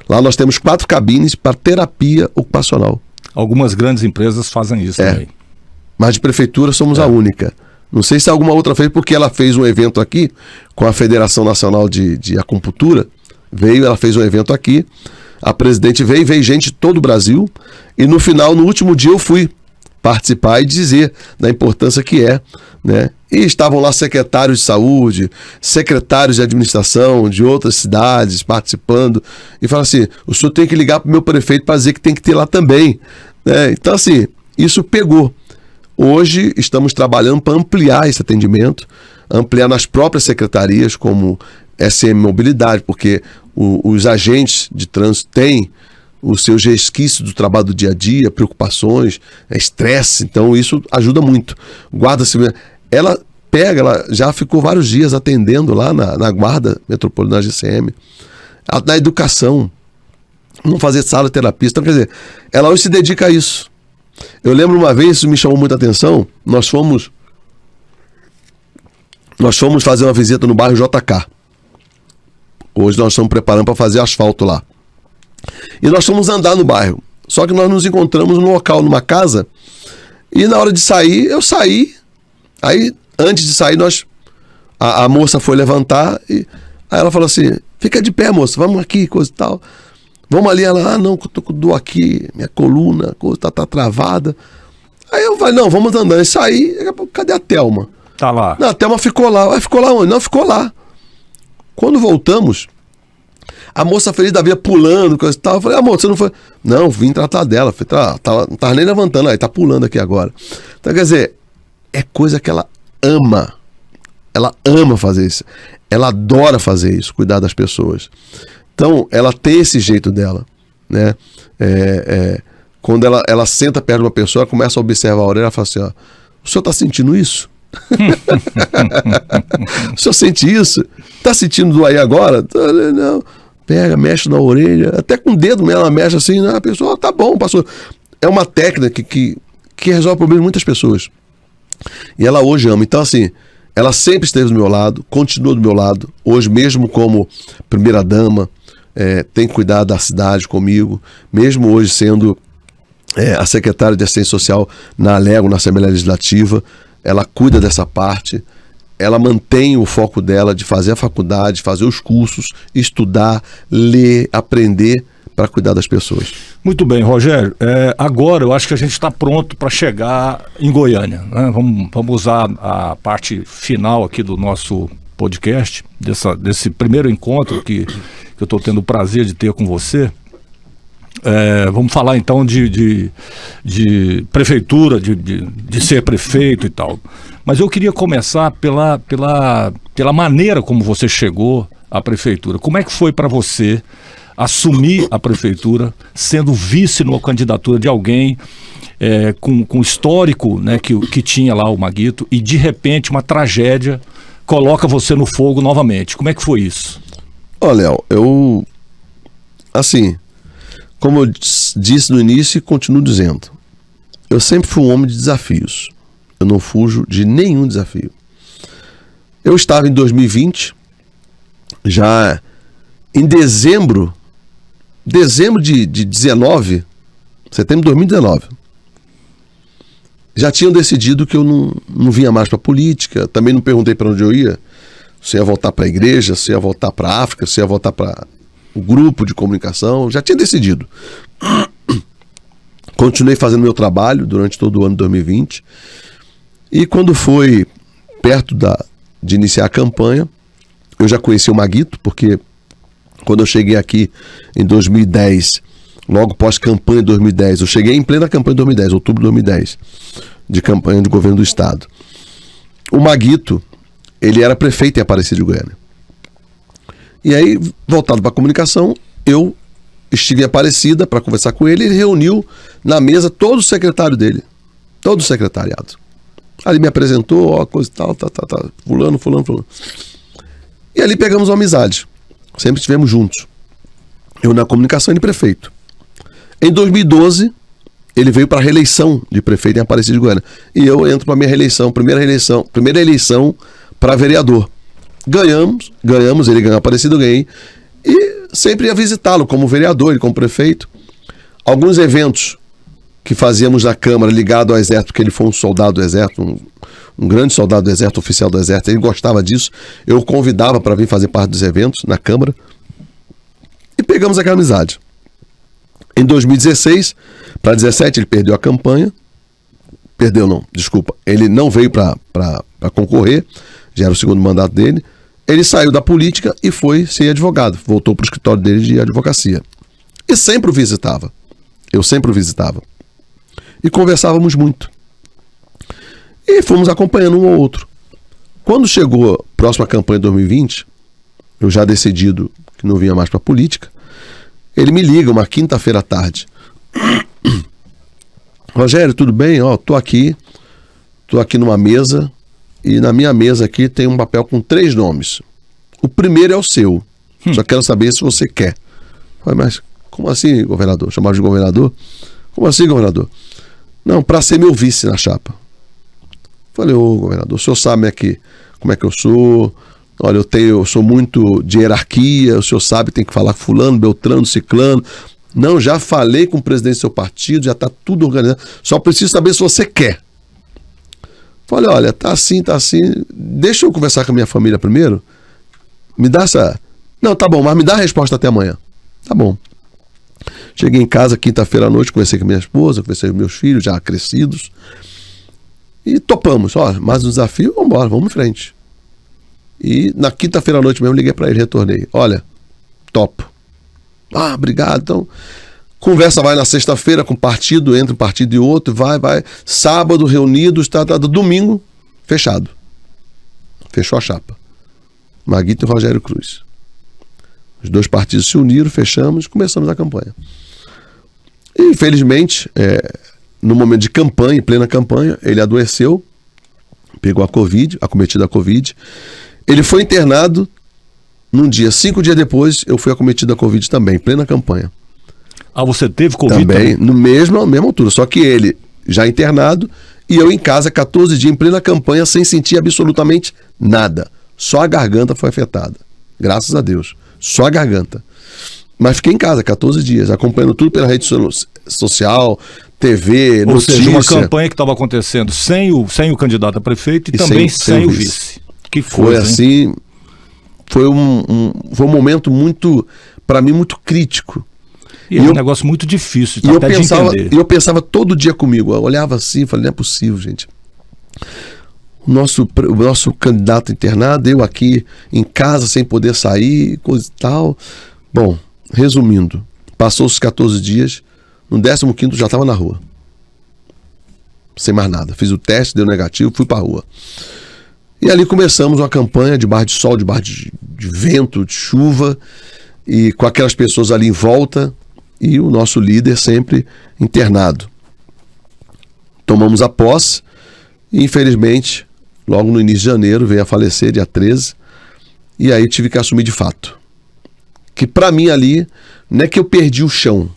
Lá nós temos 4 cabines para terapia ocupacional. Algumas grandes empresas fazem isso também. Mas de prefeitura somos a única. Não sei se alguma outra fez, porque ela fez um evento aqui com a Federação Nacional de Acupuntura. Ela fez um evento aqui, a presidente veio gente de todo o Brasil, e no último dia eu fui participar e dizer da importância que é, né? E estavam lá secretários de saúde, secretários de administração de outras cidades participando, e falaram assim, o senhor tem que ligar para o meu prefeito para dizer que tem que ter lá também, né? Então assim, isso pegou. Hoje estamos trabalhando para ampliar esse atendimento, ampliar nas próprias secretarias, como SM Mobilidade, porque os agentes de trânsito têm os seus resquícios do trabalho do dia a dia, preocupações, estresse, então isso ajuda muito. Guarda Civil, ela já ficou vários dias atendendo lá na Guarda Metropolitana GCM, na educação, não fazer sala de terapia, então quer dizer, ela hoje se dedica a isso. Eu lembro uma vez, isso me chamou muita atenção, nós fomos fazer uma visita no bairro JK. Hoje nós estamos preparando para fazer asfalto lá. E nós fomos andar no bairro. Só que nós nos encontramos num local, numa casa, e na hora de sair, eu saí. Aí, antes de sair, a moça foi levantar, e aí ela falou assim, fica de pé, moça, vamos aqui, coisa e tal. Vamos ali, ela, não, eu tô com dor aqui, minha coluna, coisa tá travada. Aí eu falei, não, vamos andando. E saí, cadê a Thelma? Tá lá. Não, a Thelma ficou lá. Ficou lá onde? Não, ficou lá. Quando voltamos, a moça feliz da vida pulando, coisa e tal. Eu falei, amor, você não foi? Não, vim tratar dela. Não tava nem levantando, aí tá pulando aqui agora. Então, quer dizer, é coisa que ela ama. Ela ama fazer isso. Ela adora fazer isso, cuidar das pessoas. Então, ela tem esse jeito dela, né? Quando ela senta perto de uma pessoa, ela começa a observar a orelha, ela fala assim, ó, o senhor tá sentindo isso? O senhor sente isso? Tá sentindo dor aí agora? Não. Pega, mexe na orelha, até com o dedo ela mexe assim, né? A pessoa, tá bom, passou. É uma técnica que resolve o problema de muitas pessoas. E ela hoje ama. Então, assim, ela sempre esteve do meu lado, continua do meu lado, hoje mesmo como primeira-dama, tem cuidado da cidade comigo, mesmo hoje sendo a secretária de Assistência Social na Alego, na Assembleia Legislativa, ela cuida dessa parte, ela mantém o foco dela de fazer a faculdade, fazer os cursos, estudar, ler, aprender para cuidar das pessoas. Muito bem, Rogério. Agora eu acho que a gente está pronto para chegar em Goiânia, né? Vamos usar a parte final aqui do nosso podcast, desse primeiro encontro que eu estou tendo o prazer de ter com você. Vamos falar então de prefeitura, de ser prefeito e tal. Mas eu queria começar pela maneira como você chegou à prefeitura. Como é que foi para você assumir a prefeitura, sendo vice numa candidatura de alguém com histórico, né, que tinha lá o Maguito, e de repente uma tragédia coloca você no fogo novamente? Como é que foi isso? Olha, Léo, assim, como eu disse no início e continuo dizendo, eu sempre fui um homem de desafios. Eu não fujo de nenhum desafio. Eu estava em 2020, já em dezembro de 19, setembro de 2019, já tinham decidido que eu não vinha mais para a política, também não perguntei para onde eu ia, se ia voltar para a igreja, se ia voltar para a África, se ia voltar para o grupo de comunicação, já tinha decidido. Continuei fazendo meu trabalho durante todo o ano de 2020, e quando foi perto de iniciar a campanha, eu já conheci o Maguito, porque quando eu cheguei aqui em 2010, logo pós-campanha de 2010, eu cheguei em plena campanha de 2010, outubro de 2010, de campanha de governo do estado. O Maguito, ele era prefeito em Aparecida de Goiânia. E aí, voltado para a comunicação, eu estive em Aparecida para conversar com ele, e ele reuniu na mesa todo o secretário dele, todo o secretariado. Ali me apresentou, ó, coisa e tal, fulano. E ali pegamos uma amizade. Sempre estivemos juntos. Eu na comunicação e ele prefeito. Em 2012, ele veio para a reeleição de prefeito em Aparecida de Goiânia. E eu entro para a minha reeleição, primeira eleição para vereador. Ganhamos, ele ganhou Aparecida, eu ganhei. E sempre ia visitá-lo como vereador, ele como prefeito. Alguns eventos que fazíamos na Câmara ligado ao Exército, porque ele foi um soldado do Exército, um grande soldado do Exército, oficial do Exército, ele gostava disso, eu o convidava para vir fazer parte dos eventos na Câmara, e pegamos aquela amizade. Em 2016, para 2017, ele perdeu a campanha, Perdeu, não, desculpa. Ele não veio para concorrer, já era o segundo mandato dele. Ele saiu da política e foi ser advogado. Voltou para o escritório dele de advocacia. E sempre o visitava. Eu sempre o visitava. E conversávamos muito. E fomos acompanhando um ao outro. Quando chegou a próxima campanha de 2020, eu já decidido que não vinha mais para a política, ele me liga uma quinta-feira à tarde. Rogério, tudo bem? Tô aqui numa mesa, e na minha mesa aqui tem um papel com 3 nomes. O primeiro é o seu. Só quero saber se você quer. Falei, mas como assim, governador? Chamava de governador? Como assim, governador? Não, para ser meu vice na chapa. Falei, governador, o senhor sabe aqui como é que eu sou. Olha, eu sou muito de hierarquia, o senhor sabe, tem que falar com fulano, beltrano, ciclano. Não, já falei com o presidente do seu partido, já está tudo organizado. Só preciso saber se você quer. Falei, olha, tá assim. Deixa eu conversar com a minha família primeiro. Me dá essa... Não, tá bom, mas me dá a resposta até amanhã. Tá bom. Cheguei em casa quinta-feira à noite, conversei com minha esposa, conversei com meus filhos já crescidos. E topamos. Mais um desafio, vamos embora, vamos em frente. E na quinta-feira à noite mesmo liguei para ele, retornei. Olha, topo. Obrigado. Então, conversa vai na sexta-feira com partido, entre um partido e outro, vai. Sábado, reunidos, domingo, fechado. Fechou a chapa. Maguito e Rogério Cruz. Os 2 partidos se uniram, fechamos, começamos a campanha. E, infelizmente, no momento de campanha, em plena campanha, ele adoeceu, pegou a Covid, acometido a Covid. Ele foi internado. Num dia, 5 dias depois, eu fui acometido da Covid também, em plena campanha. Você teve Covid também? Na mesma altura, só que ele já internado e eu em casa 14 dias, em plena campanha, sem sentir absolutamente nada. Só a garganta foi afetada. Graças a Deus. Só a garganta. Mas fiquei em casa 14 dias, acompanhando tudo pela rede social, TV, Ou notícia. seja, uma campanha que estava acontecendo sem o candidato a prefeito e também sem o vice. Que foi assim... Foi um momento muito, para mim, muito crítico. E é um negócio muito difícil, até de entender. E eu pensava todo dia comigo, eu olhava assim e falei, não é possível, gente. O nosso candidato internado, eu aqui em casa sem poder sair, coisa e tal. Bom, resumindo, passou os 14 dias, no 15º já estava na rua. Sem mais nada. Fiz o teste, deu negativo, fui para a rua. E ali começamos uma campanha debaixo de sol, debaixo de vento, de chuva, e com aquelas pessoas ali em volta, e o nosso líder sempre internado. Tomamos a posse, e infelizmente, logo no início de janeiro, veio a falecer, dia 13, e aí tive que assumir de fato. Que para mim ali, não é que eu perdi o chão.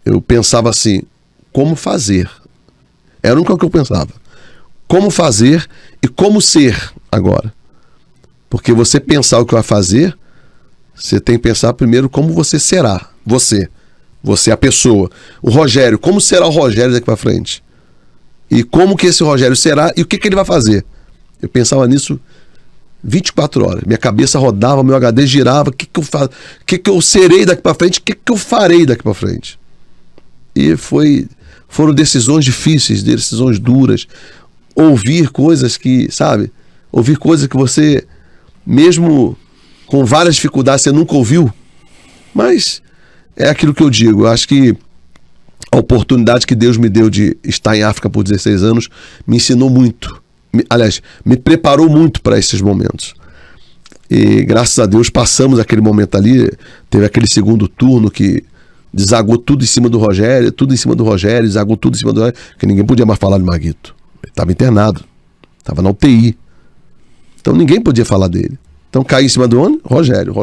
Eu pensava assim, como fazer? Era o único que eu pensava. Como fazer e como ser agora. Porque você pensar o que vai fazer, você tem que pensar primeiro como você será. Você é a pessoa. O Rogério, como será o Rogério daqui para frente? E como que esse Rogério será e o que ele vai fazer? Eu pensava nisso 24 horas. Minha cabeça rodava, meu HD girava. O que eu serei daqui para frente? O que eu farei daqui para frente? E foram decisões difíceis, decisões duras. Ouvir coisas que, ouvir coisas que você, mesmo com várias dificuldades, você nunca ouviu. Mas é aquilo que eu digo, eu acho que a oportunidade que Deus me deu de estar em África por 16 anos me ensinou muito. Me preparou muito para esses momentos. E graças a Deus passamos aquele momento ali, teve aquele segundo turno que desagou tudo em cima do Rogério, desagou tudo em cima do Rogério, porque ninguém podia mais falar de Maguito. Ele estava internado, estava na UTI. Então ninguém podia falar dele. Então caí em cima do ônibus, Rogério.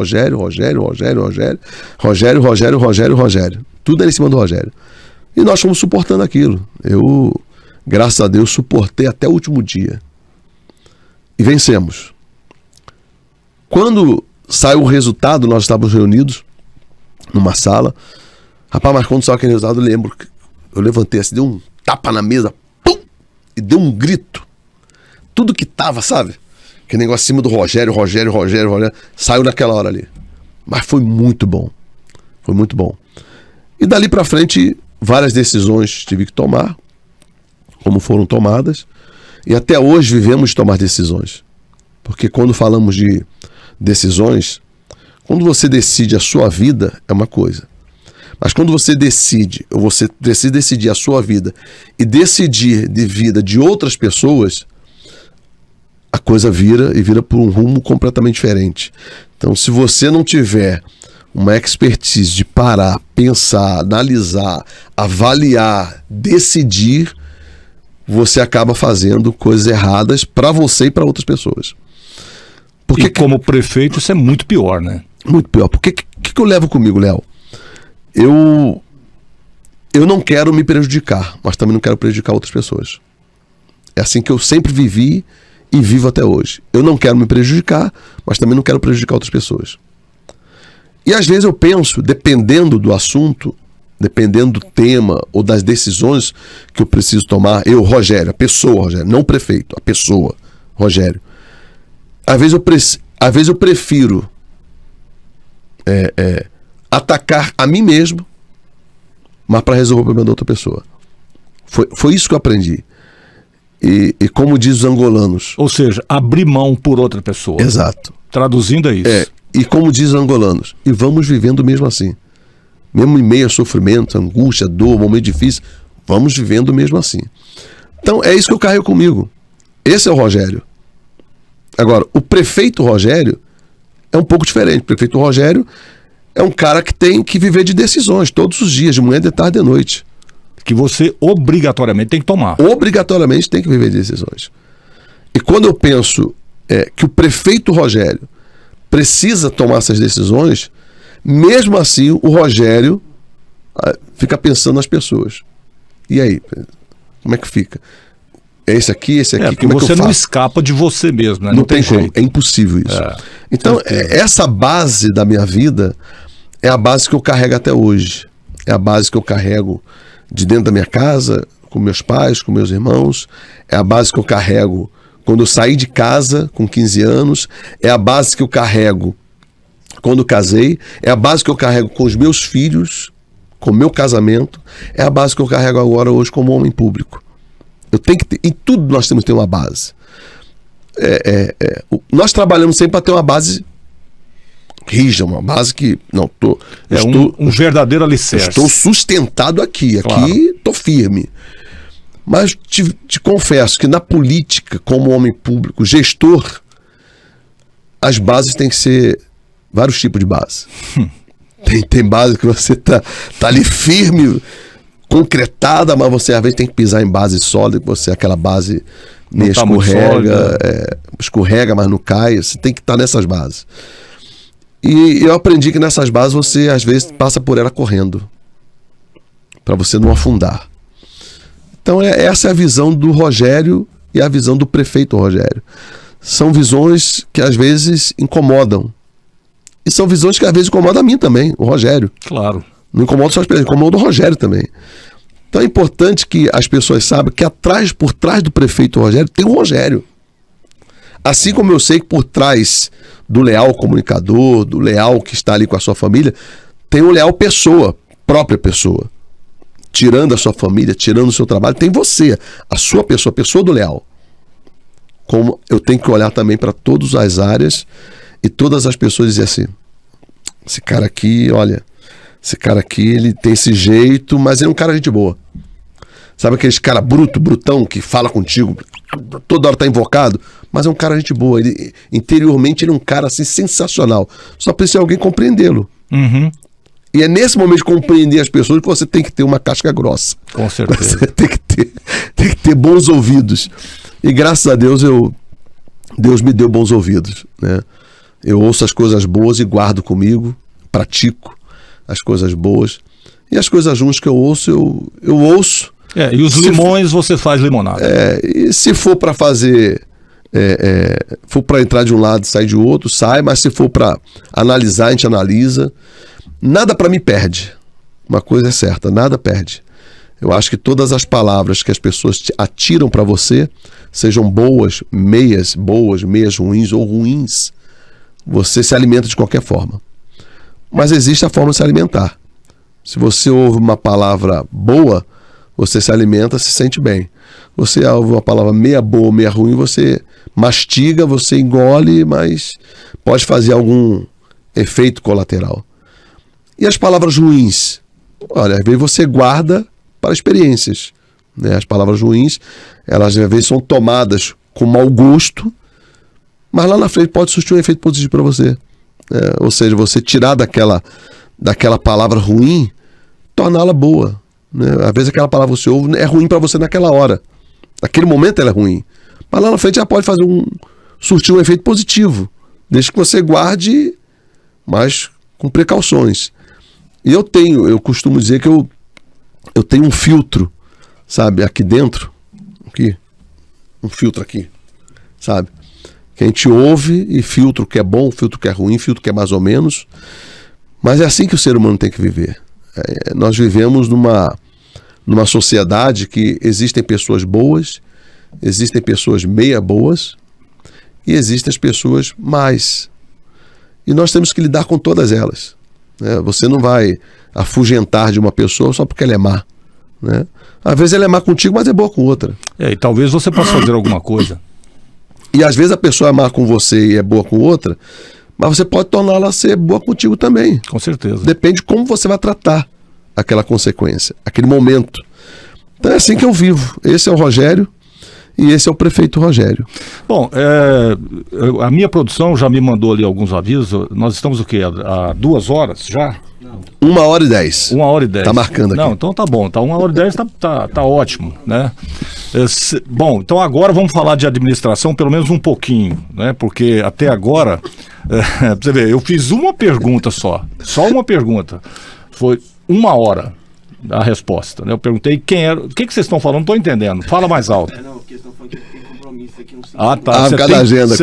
Tudo era em cima do Rogério. E nós fomos suportando aquilo. Eu, graças a Deus, suportei até o último dia. E vencemos. Quando saiu o resultado, nós estávamos reunidos numa sala. Rapaz, mas quando saiu aquele resultado, eu lembro que eu levantei assim, dei um tapa na mesa, pum! E deu um grito. Tudo que tava, aquele negócio acima do Rogério, saiu naquela hora ali. Mas foi muito bom. Foi muito bom. E dali pra frente, várias decisões tive que tomar. como foram tomadas, e até hoje vivemos de tomar decisões. Porque quando falamos de decisões, quando você decide a sua vida, é uma coisa. Mas quando você decide, ou você precisa decidir a sua vida e decidir de vida de outras pessoas, a coisa vira por um rumo completamente diferente. Então, se você não tiver uma expertise de parar, pensar, analisar, avaliar, decidir, você acaba fazendo coisas erradas para você e para outras pessoas. Porque como prefeito isso é muito pior, né? Muito pior. Porque que eu levo comigo, Léo? Eu não quero me prejudicar, mas também não quero prejudicar outras pessoas. É assim que eu sempre vivi e vivo até hoje. Eu não quero me prejudicar, mas também não quero prejudicar outras pessoas. E às vezes eu penso, dependendo do assunto, dependendo do tema ou das decisões que eu preciso tomar, eu, Rogério, a pessoa, Rogério, não o prefeito, a pessoa, Rogério. Às vezes eu prefiro atacar a mim mesmo, mas para resolver o problema da outra pessoa. Foi isso que eu aprendi. E como diz os angolanos... Ou seja, abrir mão por outra pessoa. Exato. Traduzindo é isso. E como diz os angolanos, e vamos vivendo mesmo assim. Mesmo em meio a sofrimento, angústia, dor, momento difícil, vamos vivendo mesmo assim. Então é isso que eu carrego comigo. Esse é o Rogério. Agora, o prefeito Rogério é um pouco diferente. O prefeito Rogério é um cara que tem que viver de decisões todos os dias, de manhã, de tarde, de noite. Que você obrigatoriamente tem que tomar. Obrigatoriamente tem que viver de decisões. E quando eu penso que o prefeito Rogério precisa tomar essas decisões, mesmo assim o Rogério fica pensando nas pessoas. E aí? Como é que fica? Esse aqui, porque como é que você eu faço? Não escapa de você mesmo, né? Não tem como, é impossível isso. Então, essa base da minha vida é a base que eu carrego até hoje. É a base que eu carrego de dentro da minha casa, com meus pais, com meus irmãos. É a base que eu carrego quando eu saí de casa com 15 anos. É a base que eu carrego quando casei. É a base que eu carrego com os meus filhos, com o meu casamento. É a base que eu carrego agora hoje como homem público. Eu tenho que ter, em tudo nós temos que ter uma base. Nós trabalhamos sempre para ter uma base rígida, uma base que um verdadeiro alicerce. Estou sustentado aqui Claro. estou firme. Mas te confesso que na política, como homem público, gestor, as bases têm que ser vários tipos de base. Tem base que você tá ali firme, concretada, mas você às vezes tem que pisar em base sólida, que você aquela base meio escorrega, mas não cai. Você tem que estar nessas bases. E eu aprendi que nessas bases você às vezes passa por ela correndo, para você não afundar. Então essa é a visão do Rogério e a visão do prefeito Rogério. São visões que às vezes incomodam. E são visões que às vezes incomodam a mim também, o Rogério. Claro. Não incomoda só as pessoas, incomoda o Rogério também. Então é importante que as pessoas saibam que por trás do prefeito Rogério tem o Rogério. Assim como eu sei que por trás do leal comunicador, do leal que está ali com a sua família, tem o leal pessoa, própria pessoa. Tirando a sua família, tirando o seu trabalho, tem você, a sua pessoa, a pessoa do leal. Como eu tenho que olhar também para todas as áreas e todas as pessoas dizer assim, esse cara aqui, olha, esse cara aqui, ele tem esse jeito, mas ele é um cara de gente boa. Sabe aqueles cara brutão, que fala contigo, toda hora tá invocado, mas é um cara de gente boa. Interiormente ele é um cara assim sensacional. Só precisa alguém compreendê-lo. Uhum. E é nesse momento de compreender as pessoas que você tem que ter uma casca grossa. Com certeza. Você tem que ter bons ouvidos. E graças a Deus, Deus me deu bons ouvidos, né? Eu ouço as coisas boas e guardo comigo, pratico as coisas boas. E as coisas ruins que eu ouço, eu ouço. E os limões você faz limonada. E se for para fazer, for para entrar de um lado e sair de outro, sai. Mas se for para analisar, a gente analisa. Nada para mim perde. Uma coisa é certa, nada perde. Eu acho que todas as palavras que as pessoas atiram para você, sejam boas, meias ruins ou ruins, você se alimenta de qualquer forma. Mas existe a forma de se alimentar. Se você ouve uma palavra boa, você se alimenta, se sente bem. Você ouve uma palavra meia boa, meia ruim, você mastiga, você engole, mas pode fazer algum efeito colateral. E as palavras ruins? Olha, às vezes você guarda para experiências, né? As palavras ruins, elas às vezes são tomadas com mau gosto, mas lá na frente pode surtir um efeito positivo para você. Ou seja, você tirar daquela palavra ruim, torná-la boa, né? Às vezes aquela palavra que você ouve é ruim para você naquela hora. Naquele momento ela é ruim. Mas lá na frente ela pode surtir um efeito positivo, desde que você guarde, mas com precauções. E eu costumo dizer que eu tenho um filtro, sabe, aqui dentro, um filtro aqui, sabe, que a gente ouve e filtra o que é bom, filtra o que é ruim, filtra o que é mais ou menos, mas é assim que o ser humano tem que viver. Nós vivemos numa sociedade que existem pessoas boas, existem pessoas meia boas e existem as pessoas más. E nós temos que lidar com todas elas. Você não vai afugentar de uma pessoa só porque ela é má, né? Às vezes ela é má contigo, mas é boa com outra. E talvez você possa fazer alguma coisa. E às vezes a pessoa é má com você e é boa com outra, mas você pode torná-la ser boa contigo também. Com certeza. Depende de como você vai tratar aquela consequência, aquele momento. Então é assim que eu vivo. Esse é o Rogério e esse é o prefeito Rogério. Bom, a minha produção já me mandou ali alguns avisos. Nós estamos o quê? Há 2 horas já? Não. 1h10. 1h10. Tá marcando aqui. Não, então tá bom. Tá 1h10, tá ótimo, né? Bom, então agora vamos falar de administração pelo menos um pouquinho, né? Porque até agora, pra você ver, eu fiz uma pergunta só uma pergunta. Foi 1 hora a resposta, né? Eu perguntei quem era. O que vocês estão falando? Não estou entendendo. Fala mais alto. Não, porque estão falando que tem compromisso aqui no tá. Cada agenda.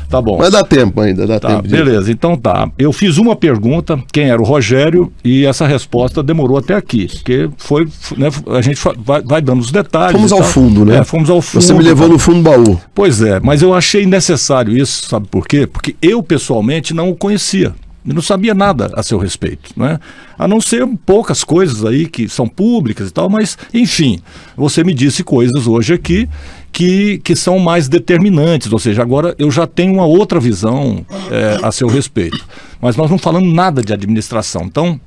Tá bom. Mas dá tempo ainda, dá tempo. Beleza, então tá. Eu fiz uma pergunta, quem era o Rogério, e essa resposta demorou até aqui, porque foi, né, a gente vai dando os detalhes. Fomos ao fundo, né? Fomos ao fundo. Você me levou no fundo do baú. Pois é, mas eu achei necessário isso, sabe por quê? Porque eu, pessoalmente, não o conhecia. Eu não sabia nada a seu respeito, né? A não ser poucas coisas aí que são públicas e tal, mas, enfim, você me disse coisas hoje aqui que são mais determinantes, ou seja, agora eu já tenho uma outra visão a seu respeito. Mas nós não falamos nada de administração. Então,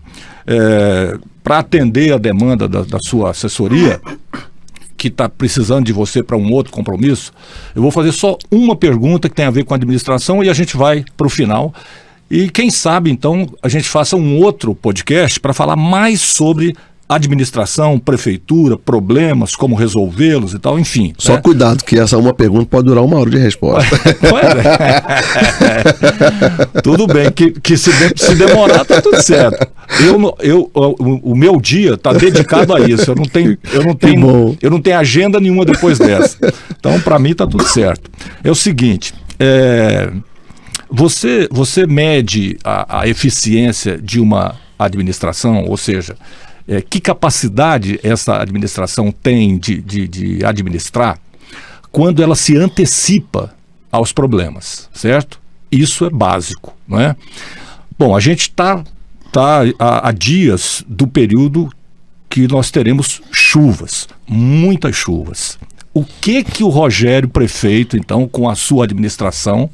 para atender a demanda da sua assessoria, que está precisando de você para um outro compromisso, eu vou fazer só uma pergunta que tem a ver com a administração e a gente vai para o final. E quem sabe, então, a gente faça um outro podcast para falar mais sobre administração, prefeitura, problemas, como resolvê-los e tal, enfim. Só cuidado, que essa uma pergunta pode durar 1 hora de resposta. Tudo bem, que se demorar, tá tudo certo. O meu dia está dedicado a isso. Eu não tenho agenda nenhuma depois dessa. Então, para mim, tá tudo certo. É o seguinte, Você mede a eficiência de uma administração, ou seja, que capacidade essa administração tem de administrar quando ela se antecipa aos problemas, certo? Isso é básico, não é? Bom, a gente está há dias do período que nós teremos chuvas, muitas chuvas. O que o Rogério, prefeito, então, com a sua administração,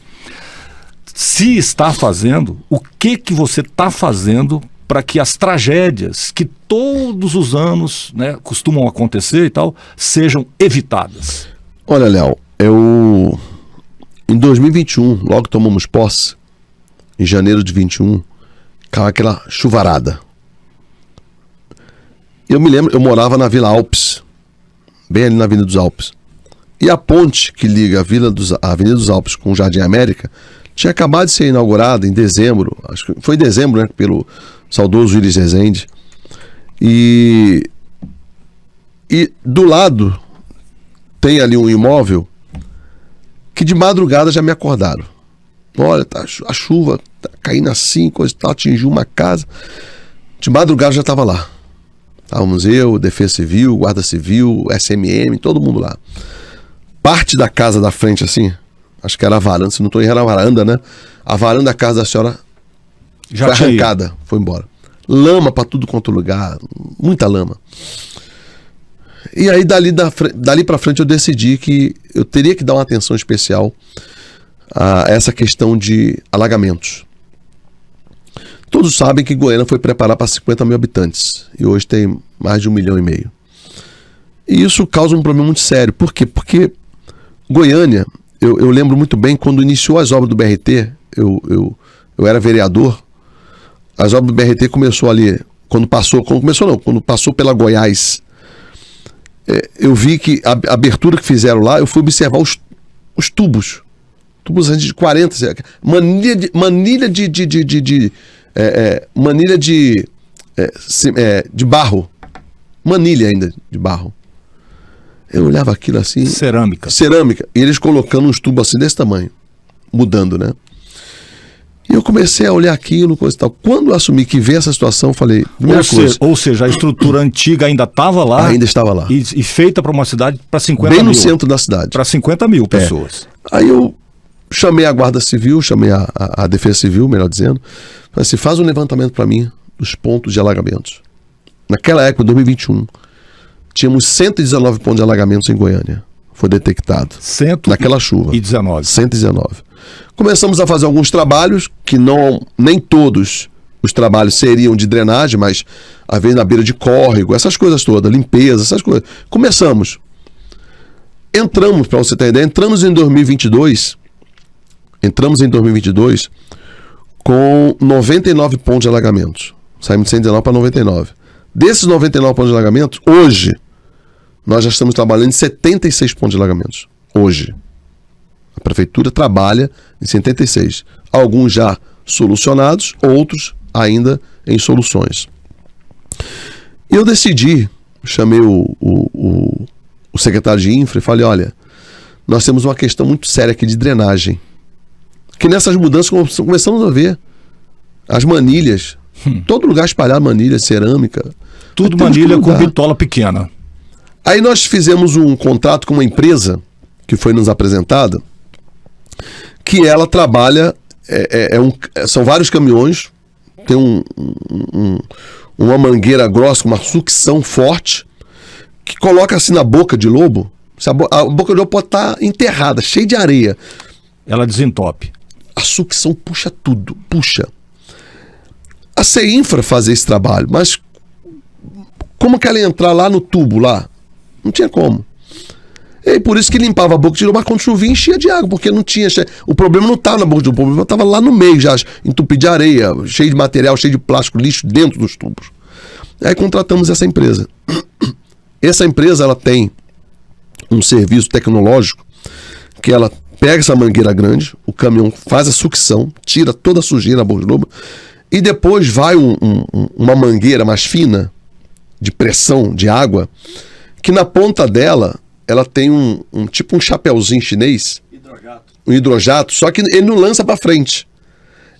se está fazendo, o que você está fazendo para que as tragédias que todos os anos, né, costumam acontecer e tal, sejam evitadas? Olha, Léo, em 2021, logo tomamos posse, em janeiro de 21, caiu aquela chuvarada. Eu me lembro, eu morava na Vila Alpes, bem ali na Avenida dos Alpes. E a ponte que liga a Avenida dos Alpes com o Jardim América tinha acabado de ser inaugurada em dezembro, acho que foi em dezembro, né, pelo saudoso Willis Rezende. E do lado tem ali um imóvel que de madrugada já me acordaram. Olha, a chuva tá caindo assim, coisa e tal, atingiu uma casa. De madrugada já estava lá. Estávamos eu, Defesa Civil, Guarda Civil, SMM, todo mundo lá. Parte da casa da frente, assim, acho que era a varanda, se não estou errando, era a varanda, né? A varanda da casa da senhora já foi arrancada, foi embora. Lama para tudo quanto lugar, muita lama. E aí, dali para frente, eu decidi que eu teria que dar uma atenção especial a essa questão de alagamentos. Todos sabem que Goiânia foi preparada para 50 mil habitantes. E hoje tem mais de 1,5 milhão. E isso causa um problema muito sério. Por quê? Porque Goiânia, eu lembro muito bem, quando iniciou as obras do BRT, eu era vereador, as obras do BRT começou ali, quando passou pela Goiás, eu vi que a abertura que fizeram lá, eu fui observar os tubos de 40, manilha de barro, manilha ainda de barro. Eu olhava aquilo assim... Cerâmica. E eles colocando uns tubos assim desse tamanho, mudando, né? E eu comecei a olhar aquilo, coisa e tal. Quando eu assumi que vi essa situação, eu falei... Ou seja, a estrutura antiga ainda estava lá. Ainda estava lá. E feita para uma cidade para 50 mil. Bem no centro da cidade. Para 50 mil pessoas. Aí eu chamei a Guarda Civil, chamei a Defesa Civil, melhor dizendo. Falei assim, faz um levantamento para mim dos pontos de alagamentos. Naquela época, 2021, tínhamos 119 pontos de alagamentos em Goiânia. Foi detectado. Naquela chuva. 119. Começamos a fazer alguns trabalhos, que nem todos os trabalhos seriam de drenagem, mas às vezes na beira de córrego, essas coisas todas, limpeza, essas coisas. Começamos. Entramos, para você ter ideia, entramos em 2022 com 99 pontos de alagamentos. Saímos de 119 para 99. Desses 99 pontos de alagamentos, hoje, nós já estamos trabalhando em 76 pontos de alagamentos. Hoje. A prefeitura trabalha em 76. Alguns já solucionados, outros ainda em soluções. E eu decidi, chamei o secretário de Infra e falei, olha, nós temos uma questão muito séria aqui de drenagem. Que nessas mudanças começamos a ver as manilhas, todo lugar espalhado manilha, cerâmica. Tudo manilha com bitola pequena. Aí nós fizemos um contrato com uma empresa que foi nos apresentada, que ela trabalha, são vários caminhões, tem uma mangueira grossa, uma sucção forte, que coloca assim na boca de lobo, a boca de lobo pode estar enterrada, cheia de areia. Ela desentope. A sucção puxa tudo, puxa. A CEINFRA fazia esse trabalho, mas como que ela ia entrar lá no tubo, lá? Não tinha como. E por isso que limpava a boca de lobo, mas quando chovia enchia de água, porque não tinha... O problema não estava na boca de lobo, o problema estava lá no meio, já entupido de areia, cheio de material, cheio de plástico, lixo dentro dos tubos. Aí contratamos essa empresa. Essa empresa, ela tem um serviço tecnológico que ela pega essa mangueira grande, o caminhão faz a sucção, tira toda a sujeira da boca de lobo, e depois vai uma mangueira mais fina, de pressão, de água, que na ponta dela, ela tem tipo um chapeuzinho chinês, um hidrojato, só que ele não lança para frente.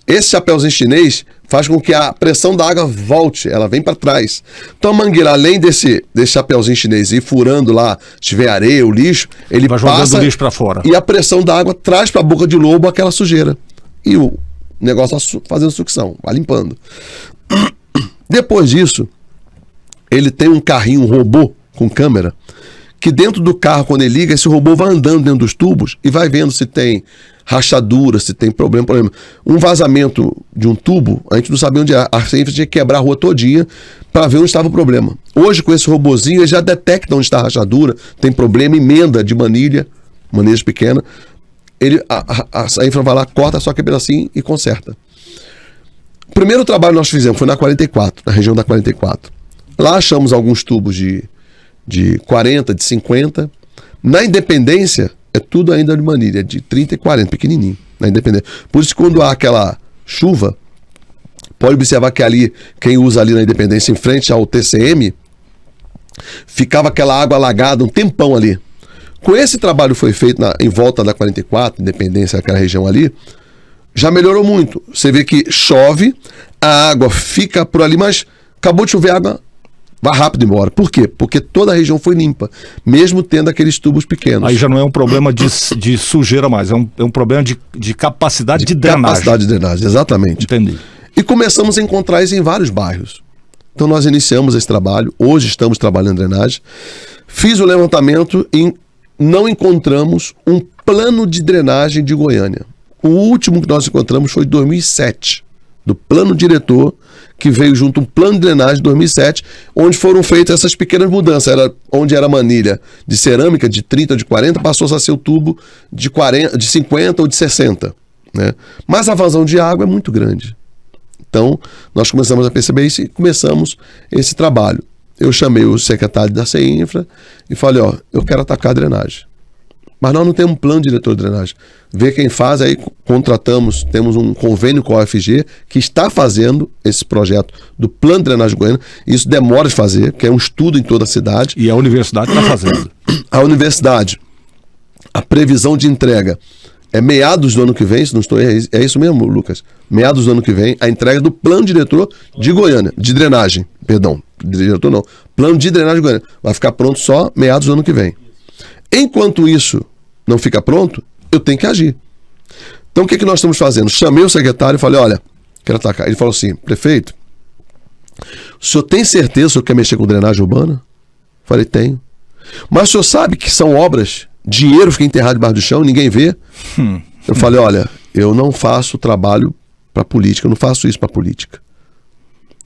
Esse chapeuzinho chinês faz com que a pressão da água volte, ela vem para trás. Então a mangueira, além desse chapeuzinho chinês ir furando lá, se tiver areia, o lixo, ele vai passa jogando o lixo para fora. E a pressão da água traz para a boca de lobo aquela sujeira. E o negócio fazendo sucção, vai limpando. Depois disso, ele tem um carrinho, um robô com câmera, que dentro do carro, quando ele liga, esse robô vai andando dentro dos tubos e vai vendo se tem rachadura, se tem problema. Um vazamento de um tubo, a gente não sabia onde é. A CEINFRA tinha que quebrar a rua todinha para ver onde estava o problema. Hoje, com esse robozinho, ele já detecta onde está a rachadura, tem problema, emenda de manilhas pequenas. A CEINFRA vai lá, corta só aquele pedacinho e conserta. O primeiro trabalho que nós fizemos foi na 44, na região da 44. Lá achamos alguns tubos de 40, de 50. Na Independência, é tudo ainda de manilha, de 30 e 40, pequenininho, na Independência. Por isso, quando há aquela chuva, pode observar que ali, quem usa ali na Independência, em frente ao TCM, ficava aquela água alagada um tempão ali. Com esse trabalho que foi feito em volta da 44, Independência, aquela região ali, já melhorou muito. Você vê que chove, a água fica por ali, mas acabou de chover, a água vai rápido embora. Por quê? Porque toda a região foi limpa, mesmo tendo aqueles tubos pequenos. Aí já não é um problema de sujeira mais, é um problema de capacidade de drenagem. Capacidade de drenagem, exatamente. Entendi. E começamos a encontrar isso em vários bairros. Então nós iniciamos esse trabalho, hoje estamos trabalhando em drenagem. Fiz o levantamento e não encontramos um plano de drenagem de Goiânia. O último que nós encontramos foi em 2007, do plano diretor, que veio junto um plano de drenagem de 2007, onde foram feitas essas pequenas mudanças. Onde era manilha de cerâmica de 30 ou de 40, passou a ser o tubo de 50 ou de 60. Né? Mas a vazão de água é muito grande. Então, nós começamos a perceber isso e começamos esse trabalho. Eu chamei o secretário da CEINFRA e falei, eu quero atacar a drenagem. Mas nós não temos um plano diretor de drenagem. Vê quem faz, aí contratamos, temos um convênio com a UFG que está fazendo esse projeto do plano de drenagem goiano. Isso demora de fazer, que é um estudo em toda a cidade. E a universidade está fazendo. A universidade, a previsão de entrega é meados do ano que vem, se não estou errado, é isso mesmo, Lucas? Meados do ano que vem, a entrega do plano diretor de Goiânia, de drenagem, perdão, diretor não, plano de drenagem de Goiânia, vai ficar pronto só meados do ano que vem. Enquanto isso não fica pronto, eu tenho que agir. Então o que nós estamos fazendo? Chamei o secretário e falei, olha, quero atacar. Ele falou assim, prefeito, o senhor tem certeza que o senhor quer mexer com drenagem urbana? Falei, tenho. Mas o senhor sabe que são obras, dinheiro fica enterrado debaixo do chão, ninguém vê? Eu falei, olha, eu não faço trabalho para política, eu não faço isso para política.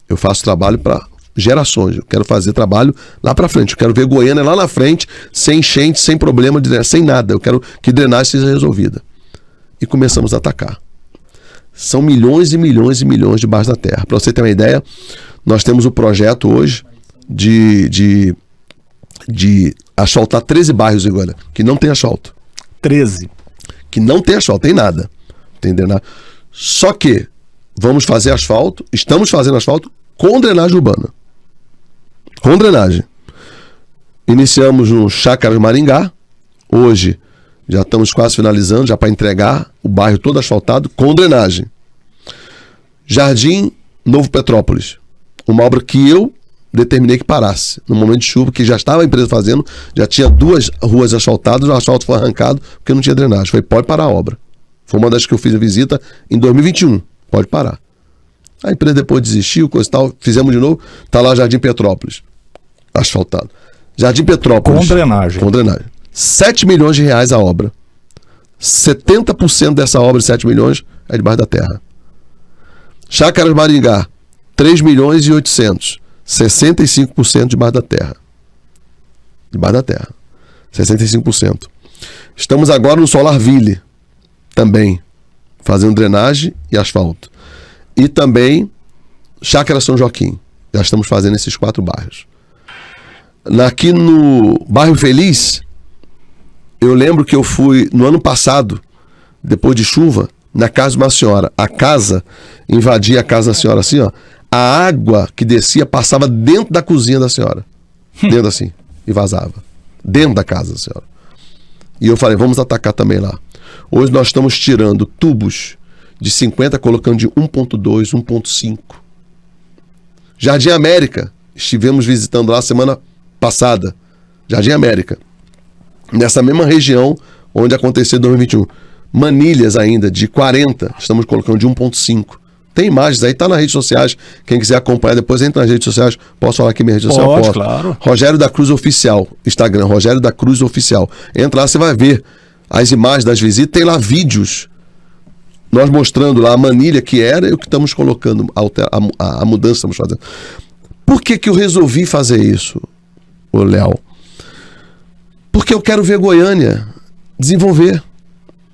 Eu faço trabalho para gerações, eu quero fazer trabalho lá para frente, eu quero ver Goiânia lá na frente, sem enchente, sem problema, sem nada, eu quero que drenagem seja resolvida. E começamos a atacar. São milhões e milhões e milhões debaixo da terra. Para você ter uma ideia, nós temos o projeto hoje de asfaltar 13 bairros em Goiânia, que não tem asfalto. 13. Que não tem asfalto, tem nada. Tem drenagem. Só que vamos fazer asfalto, estamos fazendo asfalto com drenagem urbana. Com drenagem. Iniciamos no Chácaras Maringá. Hoje já estamos quase finalizando, já para entregar o bairro todo asfaltado com drenagem. Jardim Novo Petrópolis. Uma obra que eu determinei que parasse. No momento de chuva, que já estava a empresa fazendo, já tinha 2 ruas asfaltadas, o asfalto foi arrancado porque não tinha drenagem. Foi, pode parar a obra. Foi uma das que eu fiz a visita em 2021. Pode parar. A empresa depois desistiu, coisa e tal, fizemos de novo, está lá Jardim Petrópolis, asfaltado. Jardim Petrópolis. Com drenagem. Com drenagem. 7 milhões de reais a obra. 70% dessa obra de 7 milhões é debaixo da terra. Chácaras Maringá, 3 milhões e 800. 65% debaixo da terra. Debaixo da terra. 65%. Estamos agora no Solarville, também, fazendo drenagem e asfalto. E também Chácara São Joaquim. Já estamos fazendo esses 4 bairros. Aqui no Bairro Feliz, eu lembro que eu fui no ano passado, depois de chuva, na casa de uma senhora. A casa, invadia a casa da senhora assim, ó. A água que descia passava dentro da cozinha da senhora. Dentro assim. E vazava. Dentro da casa da senhora. E eu falei, vamos atacar também lá. Hoje nós estamos tirando tubos de 50, colocando de 1.2, 1.5. Jardim América. Estivemos visitando lá semana passada. Jardim América. Nessa mesma região onde aconteceu em 2021. Manilhas ainda de 40. Estamos colocando de 1.5. Tem imagens aí, tá nas redes sociais. Quem quiser acompanhar depois, entra nas redes sociais. Posso falar aqui minha rede social? Pode, posso. claro. Rogério da Cruz Oficial, Instagram, Rogério da Cruz Oficial. Entra lá, você vai ver as imagens das visitas. Tem lá vídeos, nós mostrando lá a manilha que era e o que estamos colocando, a mudança que estamos fazendo. Por que eu resolvi fazer isso, ô Léo? Porque eu quero ver Goiânia desenvolver.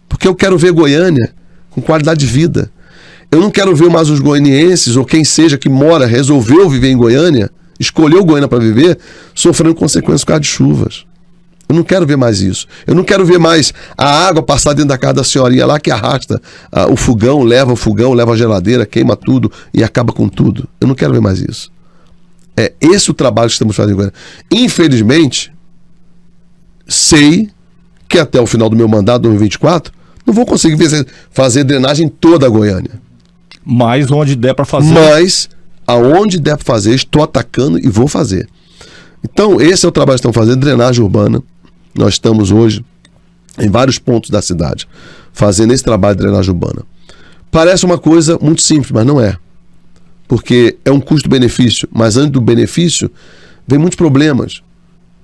Porque eu quero ver Goiânia com qualidade de vida. Eu não quero ver mais os goianienses, ou quem seja que mora, resolveu viver em Goiânia, escolheu Goiânia para viver, sofrendo consequências por causa de chuvas. Eu não quero ver mais isso. Eu não quero ver mais a água passar dentro da casa da senhorinha lá que arrasta o fogão, leva a geladeira, queima tudo e acaba com tudo. Eu não quero ver mais isso. É esse o trabalho que estamos fazendo em Goiânia. Infelizmente, sei que até o final do meu mandato, 2024, não vou conseguir fazer drenagem em toda a Goiânia. Mas onde der para fazer. Mas aonde der para fazer, estou atacando e vou fazer. Então, esse é o trabalho que estamos fazendo, drenagem urbana. Nós estamos hoje em vários pontos da cidade fazendo esse trabalho de drenagem urbana. Parece uma coisa muito simples, mas não é. Porque é um custo-benefício, mas antes do benefício, vem muitos problemas.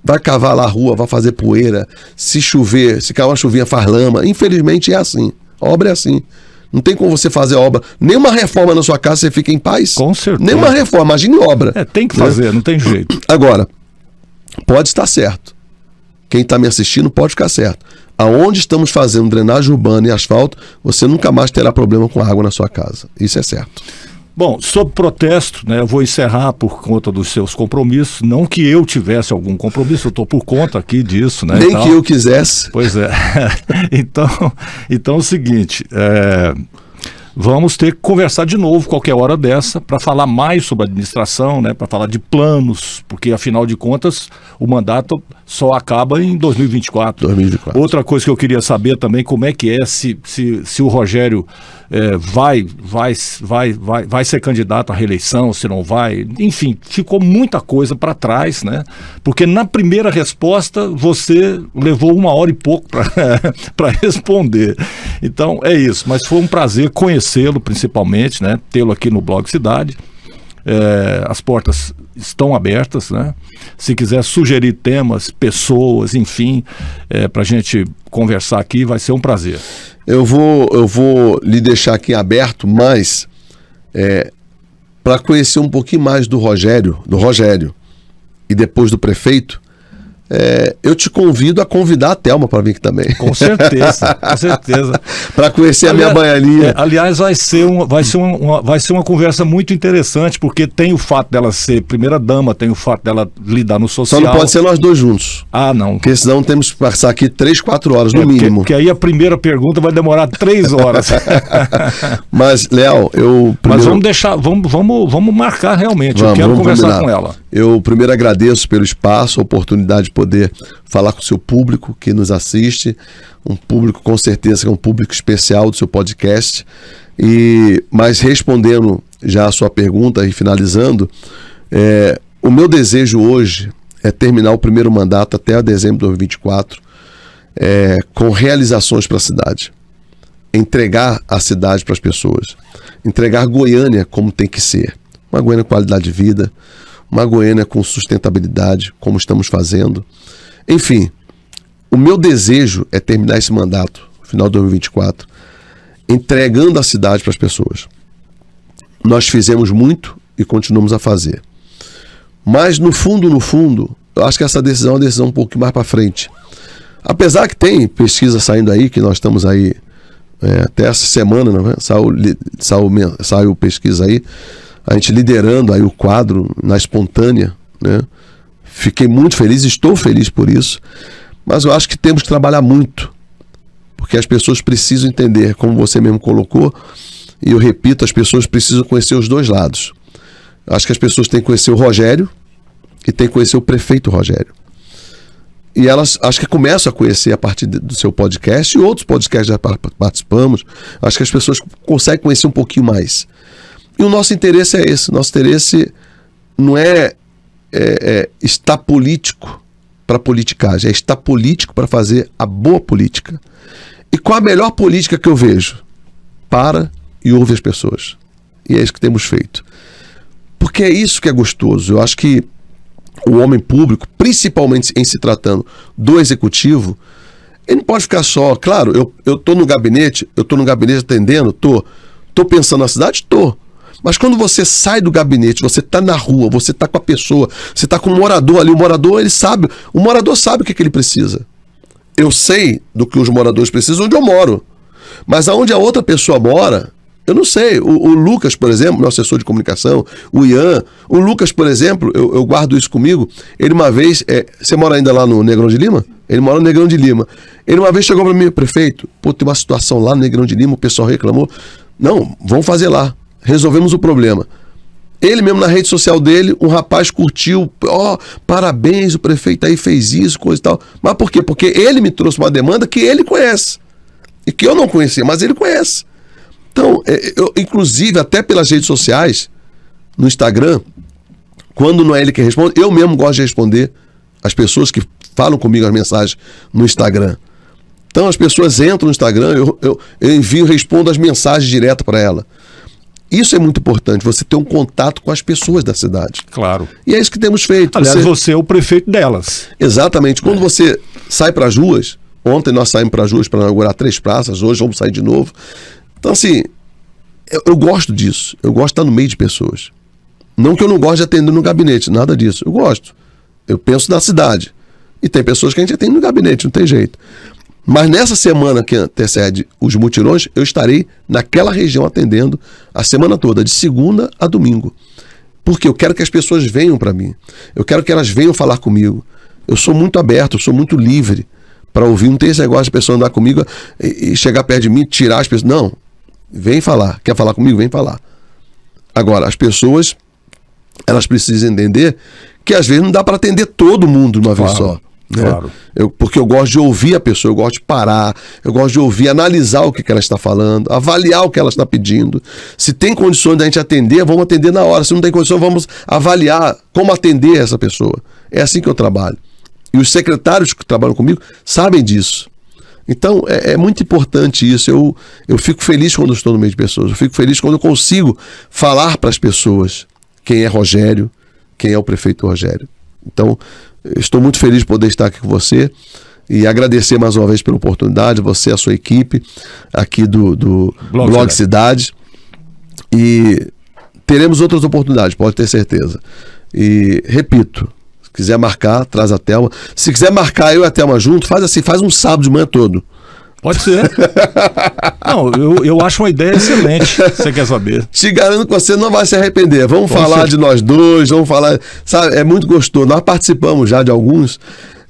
vai cavar lá a rua, vai fazer poeira, se chover, se cair uma chuvinha faz lama. Infelizmente é assim. A obra é assim. Não tem como você fazer obra. Nenhuma reforma na sua casa você fica em paz. Com certeza. Nenhuma reforma, imagine obra. Tem que fazer, não tem jeito. Agora, pode estar certo. Quem está me assistindo pode ficar certo. Aonde estamos fazendo drenagem urbana e asfalto, você nunca mais terá problema com água na sua casa. Isso é certo. Bom, sob protesto, né, eu vou encerrar por conta dos seus compromissos. Não que eu tivesse algum compromisso, eu estou por conta aqui disso, né? Nem que eu quisesse. Pois é. Então é o seguinte, vamos ter que conversar de novo qualquer hora dessa para falar mais sobre administração, né, para falar de planos, porque afinal de contas o mandato só acaba em 2024. Outra coisa que eu queria saber também, como é que é se o Rogério vai ser candidato à reeleição, se não vai, enfim, ficou muita coisa para trás, né? Porque na primeira resposta você levou 1 hora e pouco para responder. Então é isso, mas foi um prazer conhecê-lo principalmente, né? Tê-lo aqui no Blog Cidade. As portas estão abertas, né? Se quiser sugerir temas, pessoas, enfim, para a gente conversar aqui, vai ser um prazer. Eu vou lhe deixar aqui aberto, mas para conhecer um pouquinho mais do Rogério e depois do prefeito, eu te convido a convidar a Thelma para vir aqui também. Com certeza, com certeza. Para conhecer a minha baianinha. Aliás, vai ser uma conversa muito interessante, porque tem o fato dela ser primeira-dama, tem o fato dela lidar no social. Só não pode ser nós dois juntos. Ah, não. Porque senão temos que passar aqui 3-4 horas, no mínimo. Porque aí a primeira pergunta vai demorar 3 horas. Mas, Léo, Mas vamos deixar, vamos marcar realmente. Eu quero conversar com ela. Eu primeiro agradeço pelo espaço, a oportunidade de poder falar com o seu público que nos assiste, um público com certeza que é um público especial do seu podcast. Mas respondendo já a sua pergunta e finalizando, o meu desejo hoje é terminar o primeiro mandato até dezembro de 2024 com realizações para a cidade. Entregar a cidade para as pessoas. Entregar Goiânia como tem que ser. Uma Goiânia com qualidade de vida, uma Goiânia com sustentabilidade, como estamos fazendo. Enfim, o meu desejo é terminar esse mandato, no final de 2024, entregando a cidade para as pessoas. Nós fizemos muito e continuamos a fazer. Mas, no fundo, eu acho que essa decisão é uma decisão um pouco mais para frente. Apesar que tem pesquisa saindo aí, que nós estamos aí, até essa semana, né, saiu pesquisa aí, a gente liderando aí o quadro na espontânea, né? Fiquei muito feliz, estou feliz por isso, mas eu acho que temos que trabalhar muito, porque as pessoas precisam entender, como você mesmo colocou, e eu repito, as pessoas precisam conhecer os dois lados. Eu acho que as pessoas têm que conhecer o Rogério e têm que conhecer o prefeito Rogério. E elas acho que começam a conhecer a partir do seu podcast e outros podcasts já participamos. Acho que as pessoas conseguem conhecer um pouquinho mais. E o nosso interesse é esse. Nosso interesse não é estar político para politicagem, é estar político para fazer a boa política. E qual a melhor política que eu vejo? Para e ouve as pessoas. E é isso que temos feito. Porque é isso que é gostoso. Eu acho que o homem público, principalmente em se tratando do executivo, ele não pode ficar só. Claro, eu estou no gabinete atendendo, estou pensando na cidade, estou. Mas quando você sai do gabinete, você está na rua, você está com a pessoa, você está com o morador ali, o morador sabe o que ele precisa. Eu sei do que os moradores precisam onde eu moro, mas aonde a outra pessoa mora, eu não sei. O Lucas, por exemplo, meu assessor de comunicação, o Ian, o Lucas, por exemplo, eu guardo isso comigo, ele uma vez, você mora ainda lá no Negrão de Lima? Ele mora no Negrão de Lima. Ele uma vez chegou para mim, prefeito, tem uma situação lá no Negrão de Lima, o pessoal reclamou. Não, vamos fazer lá. Resolvemos o problema. Ele mesmo na rede social dele, um rapaz curtiu, parabéns, o prefeito aí fez isso, coisa e tal. Mas por quê? Porque ele me trouxe uma demanda que ele conhece. E que eu não conhecia, mas ele conhece. Então, inclusive, até pelas redes sociais, no Instagram, quando não é ele que responde, eu mesmo gosto de responder as pessoas que falam comigo as mensagens no Instagram. Então, as pessoas entram no Instagram, eu envio, respondo as mensagens direto para ela. Isso é muito importante, você ter um contato com as pessoas da cidade. Claro. E é isso que temos feito. Aliás, você é o prefeito delas. Exatamente. Quando você sai para as ruas, ontem nós saímos para as ruas para inaugurar 3 praças, hoje vamos sair de novo. Então, assim, eu gosto disso. Eu gosto de estar no meio de pessoas. Não que eu não goste de atender no gabinete, nada disso. Eu gosto. Eu penso na cidade. E tem pessoas que a gente atende no gabinete, não tem jeito. Mas nessa semana que antecede os mutirões, eu estarei naquela região atendendo a semana toda, de segunda a domingo. Porque eu quero que as pessoas venham para mim. Eu quero que elas venham falar comigo. Eu sou muito aberto, eu sou muito livre para ouvir. Não tem esse negócio de pessoa andar comigo e chegar perto de mim, tirar as pessoas. Não. Vem falar. Quer falar comigo? Vem falar. Agora, as pessoas, elas precisam entender que às vezes não dá para atender todo mundo de uma vez só. Né? Claro. Porque eu gosto de ouvir a pessoa, eu gosto de parar, eu gosto de ouvir, analisar o que ela está falando, avaliar o que ela está pedindo. Se tem condições de a gente atender, vamos atender na hora. Se não tem condições, vamos avaliar como atender essa pessoa. É assim que eu trabalho. E os secretários que trabalham comigo sabem disso. Então, é muito importante isso. Eu fico feliz quando estou no meio de pessoas. Eu fico feliz quando eu consigo falar para as pessoas quem é Rogério, quem é o prefeito Rogério. Então, estou muito feliz de poder estar aqui com você e agradecer mais uma vez pela oportunidade, você e a sua equipe aqui do Blog Cidade. E teremos outras oportunidades, pode ter certeza. E repito, se quiser marcar, traz a Thelma. Se quiser marcar eu e a Thelma junto, faz assim, faz um sábado de manhã todo. Pode ser. Não, eu acho uma ideia excelente. Você quer saber? Te garanto que você não vai se arrepender. Vamos falar de nós dois, vamos falar. Sabe, é muito gostoso. Nós participamos já de alguns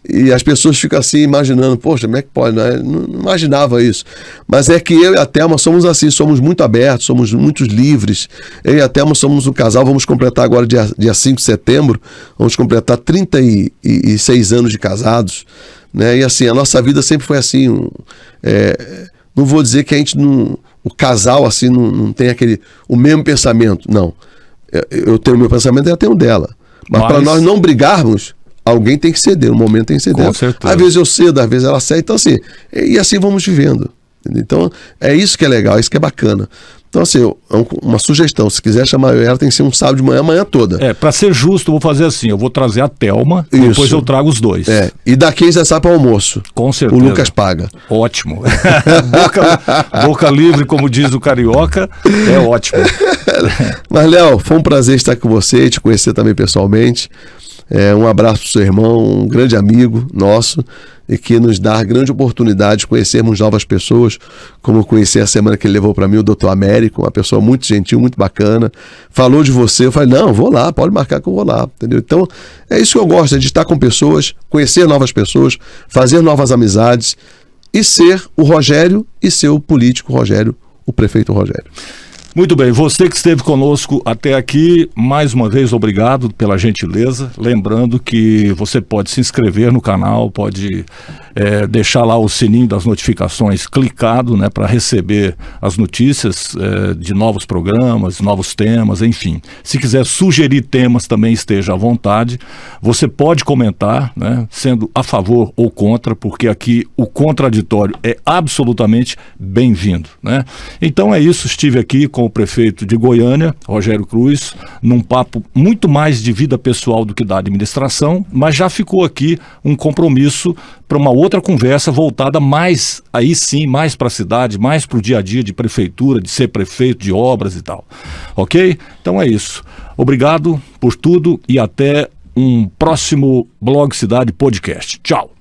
e as pessoas ficam assim imaginando, poxa, como é que pode? Não imaginava isso. Mas é que eu e a Thelma somos assim, somos muito abertos, somos muito livres. Eu e a Thelma somos um casal, vamos completar agora dia 5 de setembro, vamos completar 36 anos de casados. Né? E assim, a nossa vida sempre foi assim. Não vou dizer que a gente não. O casal assim não tem o mesmo pensamento. Não. Eu tenho o meu pensamento e ela tem o dela. Mas para nós não brigarmos, alguém tem que ceder. No momento tem que ceder. Com certeza. Às vezes eu cedo, às vezes ela cede. Então, assim, e assim vamos vivendo. Entendeu? Então, é isso que é legal, é isso que é bacana. Então, assim, uma sugestão, se quiser chamar ela, tem que ser um sábado de manhã, amanhã toda. Para ser justo, eu vou fazer assim, eu vou trazer a Thelma, e depois eu trago os dois. E daqui já sai para o almoço. Com certeza. O Lucas paga. Ótimo. boca livre, como diz o carioca, é ótimo. Mas, Léo, foi um prazer estar com você, te conhecer também pessoalmente. Um abraço para o seu irmão, um grande amigo nosso, e que nos dá grande oportunidade de conhecermos novas pessoas, como eu conheci a semana que ele levou para mim o Dr. Américo, uma pessoa muito gentil, muito bacana. Falou de você, eu falei, não, vou lá, pode marcar que eu vou lá, entendeu? Então, é isso que eu gosto, de estar com pessoas, conhecer novas pessoas, fazer novas amizades e ser o Rogério e ser o político Rogério, o prefeito Rogério. Muito bem, você que esteve conosco até aqui, mais uma vez obrigado pela gentileza, lembrando que você pode se inscrever no canal, pode deixar lá o sininho das notificações clicado, né, para receber as notícias de novos programas, novos temas, enfim. Se quiser sugerir temas também esteja à vontade, você pode comentar, né, sendo a favor ou contra, porque aqui o contraditório é absolutamente bem-vindo, né? Então é isso, estive aqui com o prefeito de Goiânia, Rogério Cruz, num papo muito mais de vida pessoal do que da administração, mas já ficou aqui um compromisso para uma outra conversa voltada mais, aí sim, mais para a cidade, mais para o dia a dia de prefeitura, de ser prefeito, de obras e tal. Ok? Então é isso. Obrigado por tudo e até um próximo Blog Cidade Podcast. Tchau!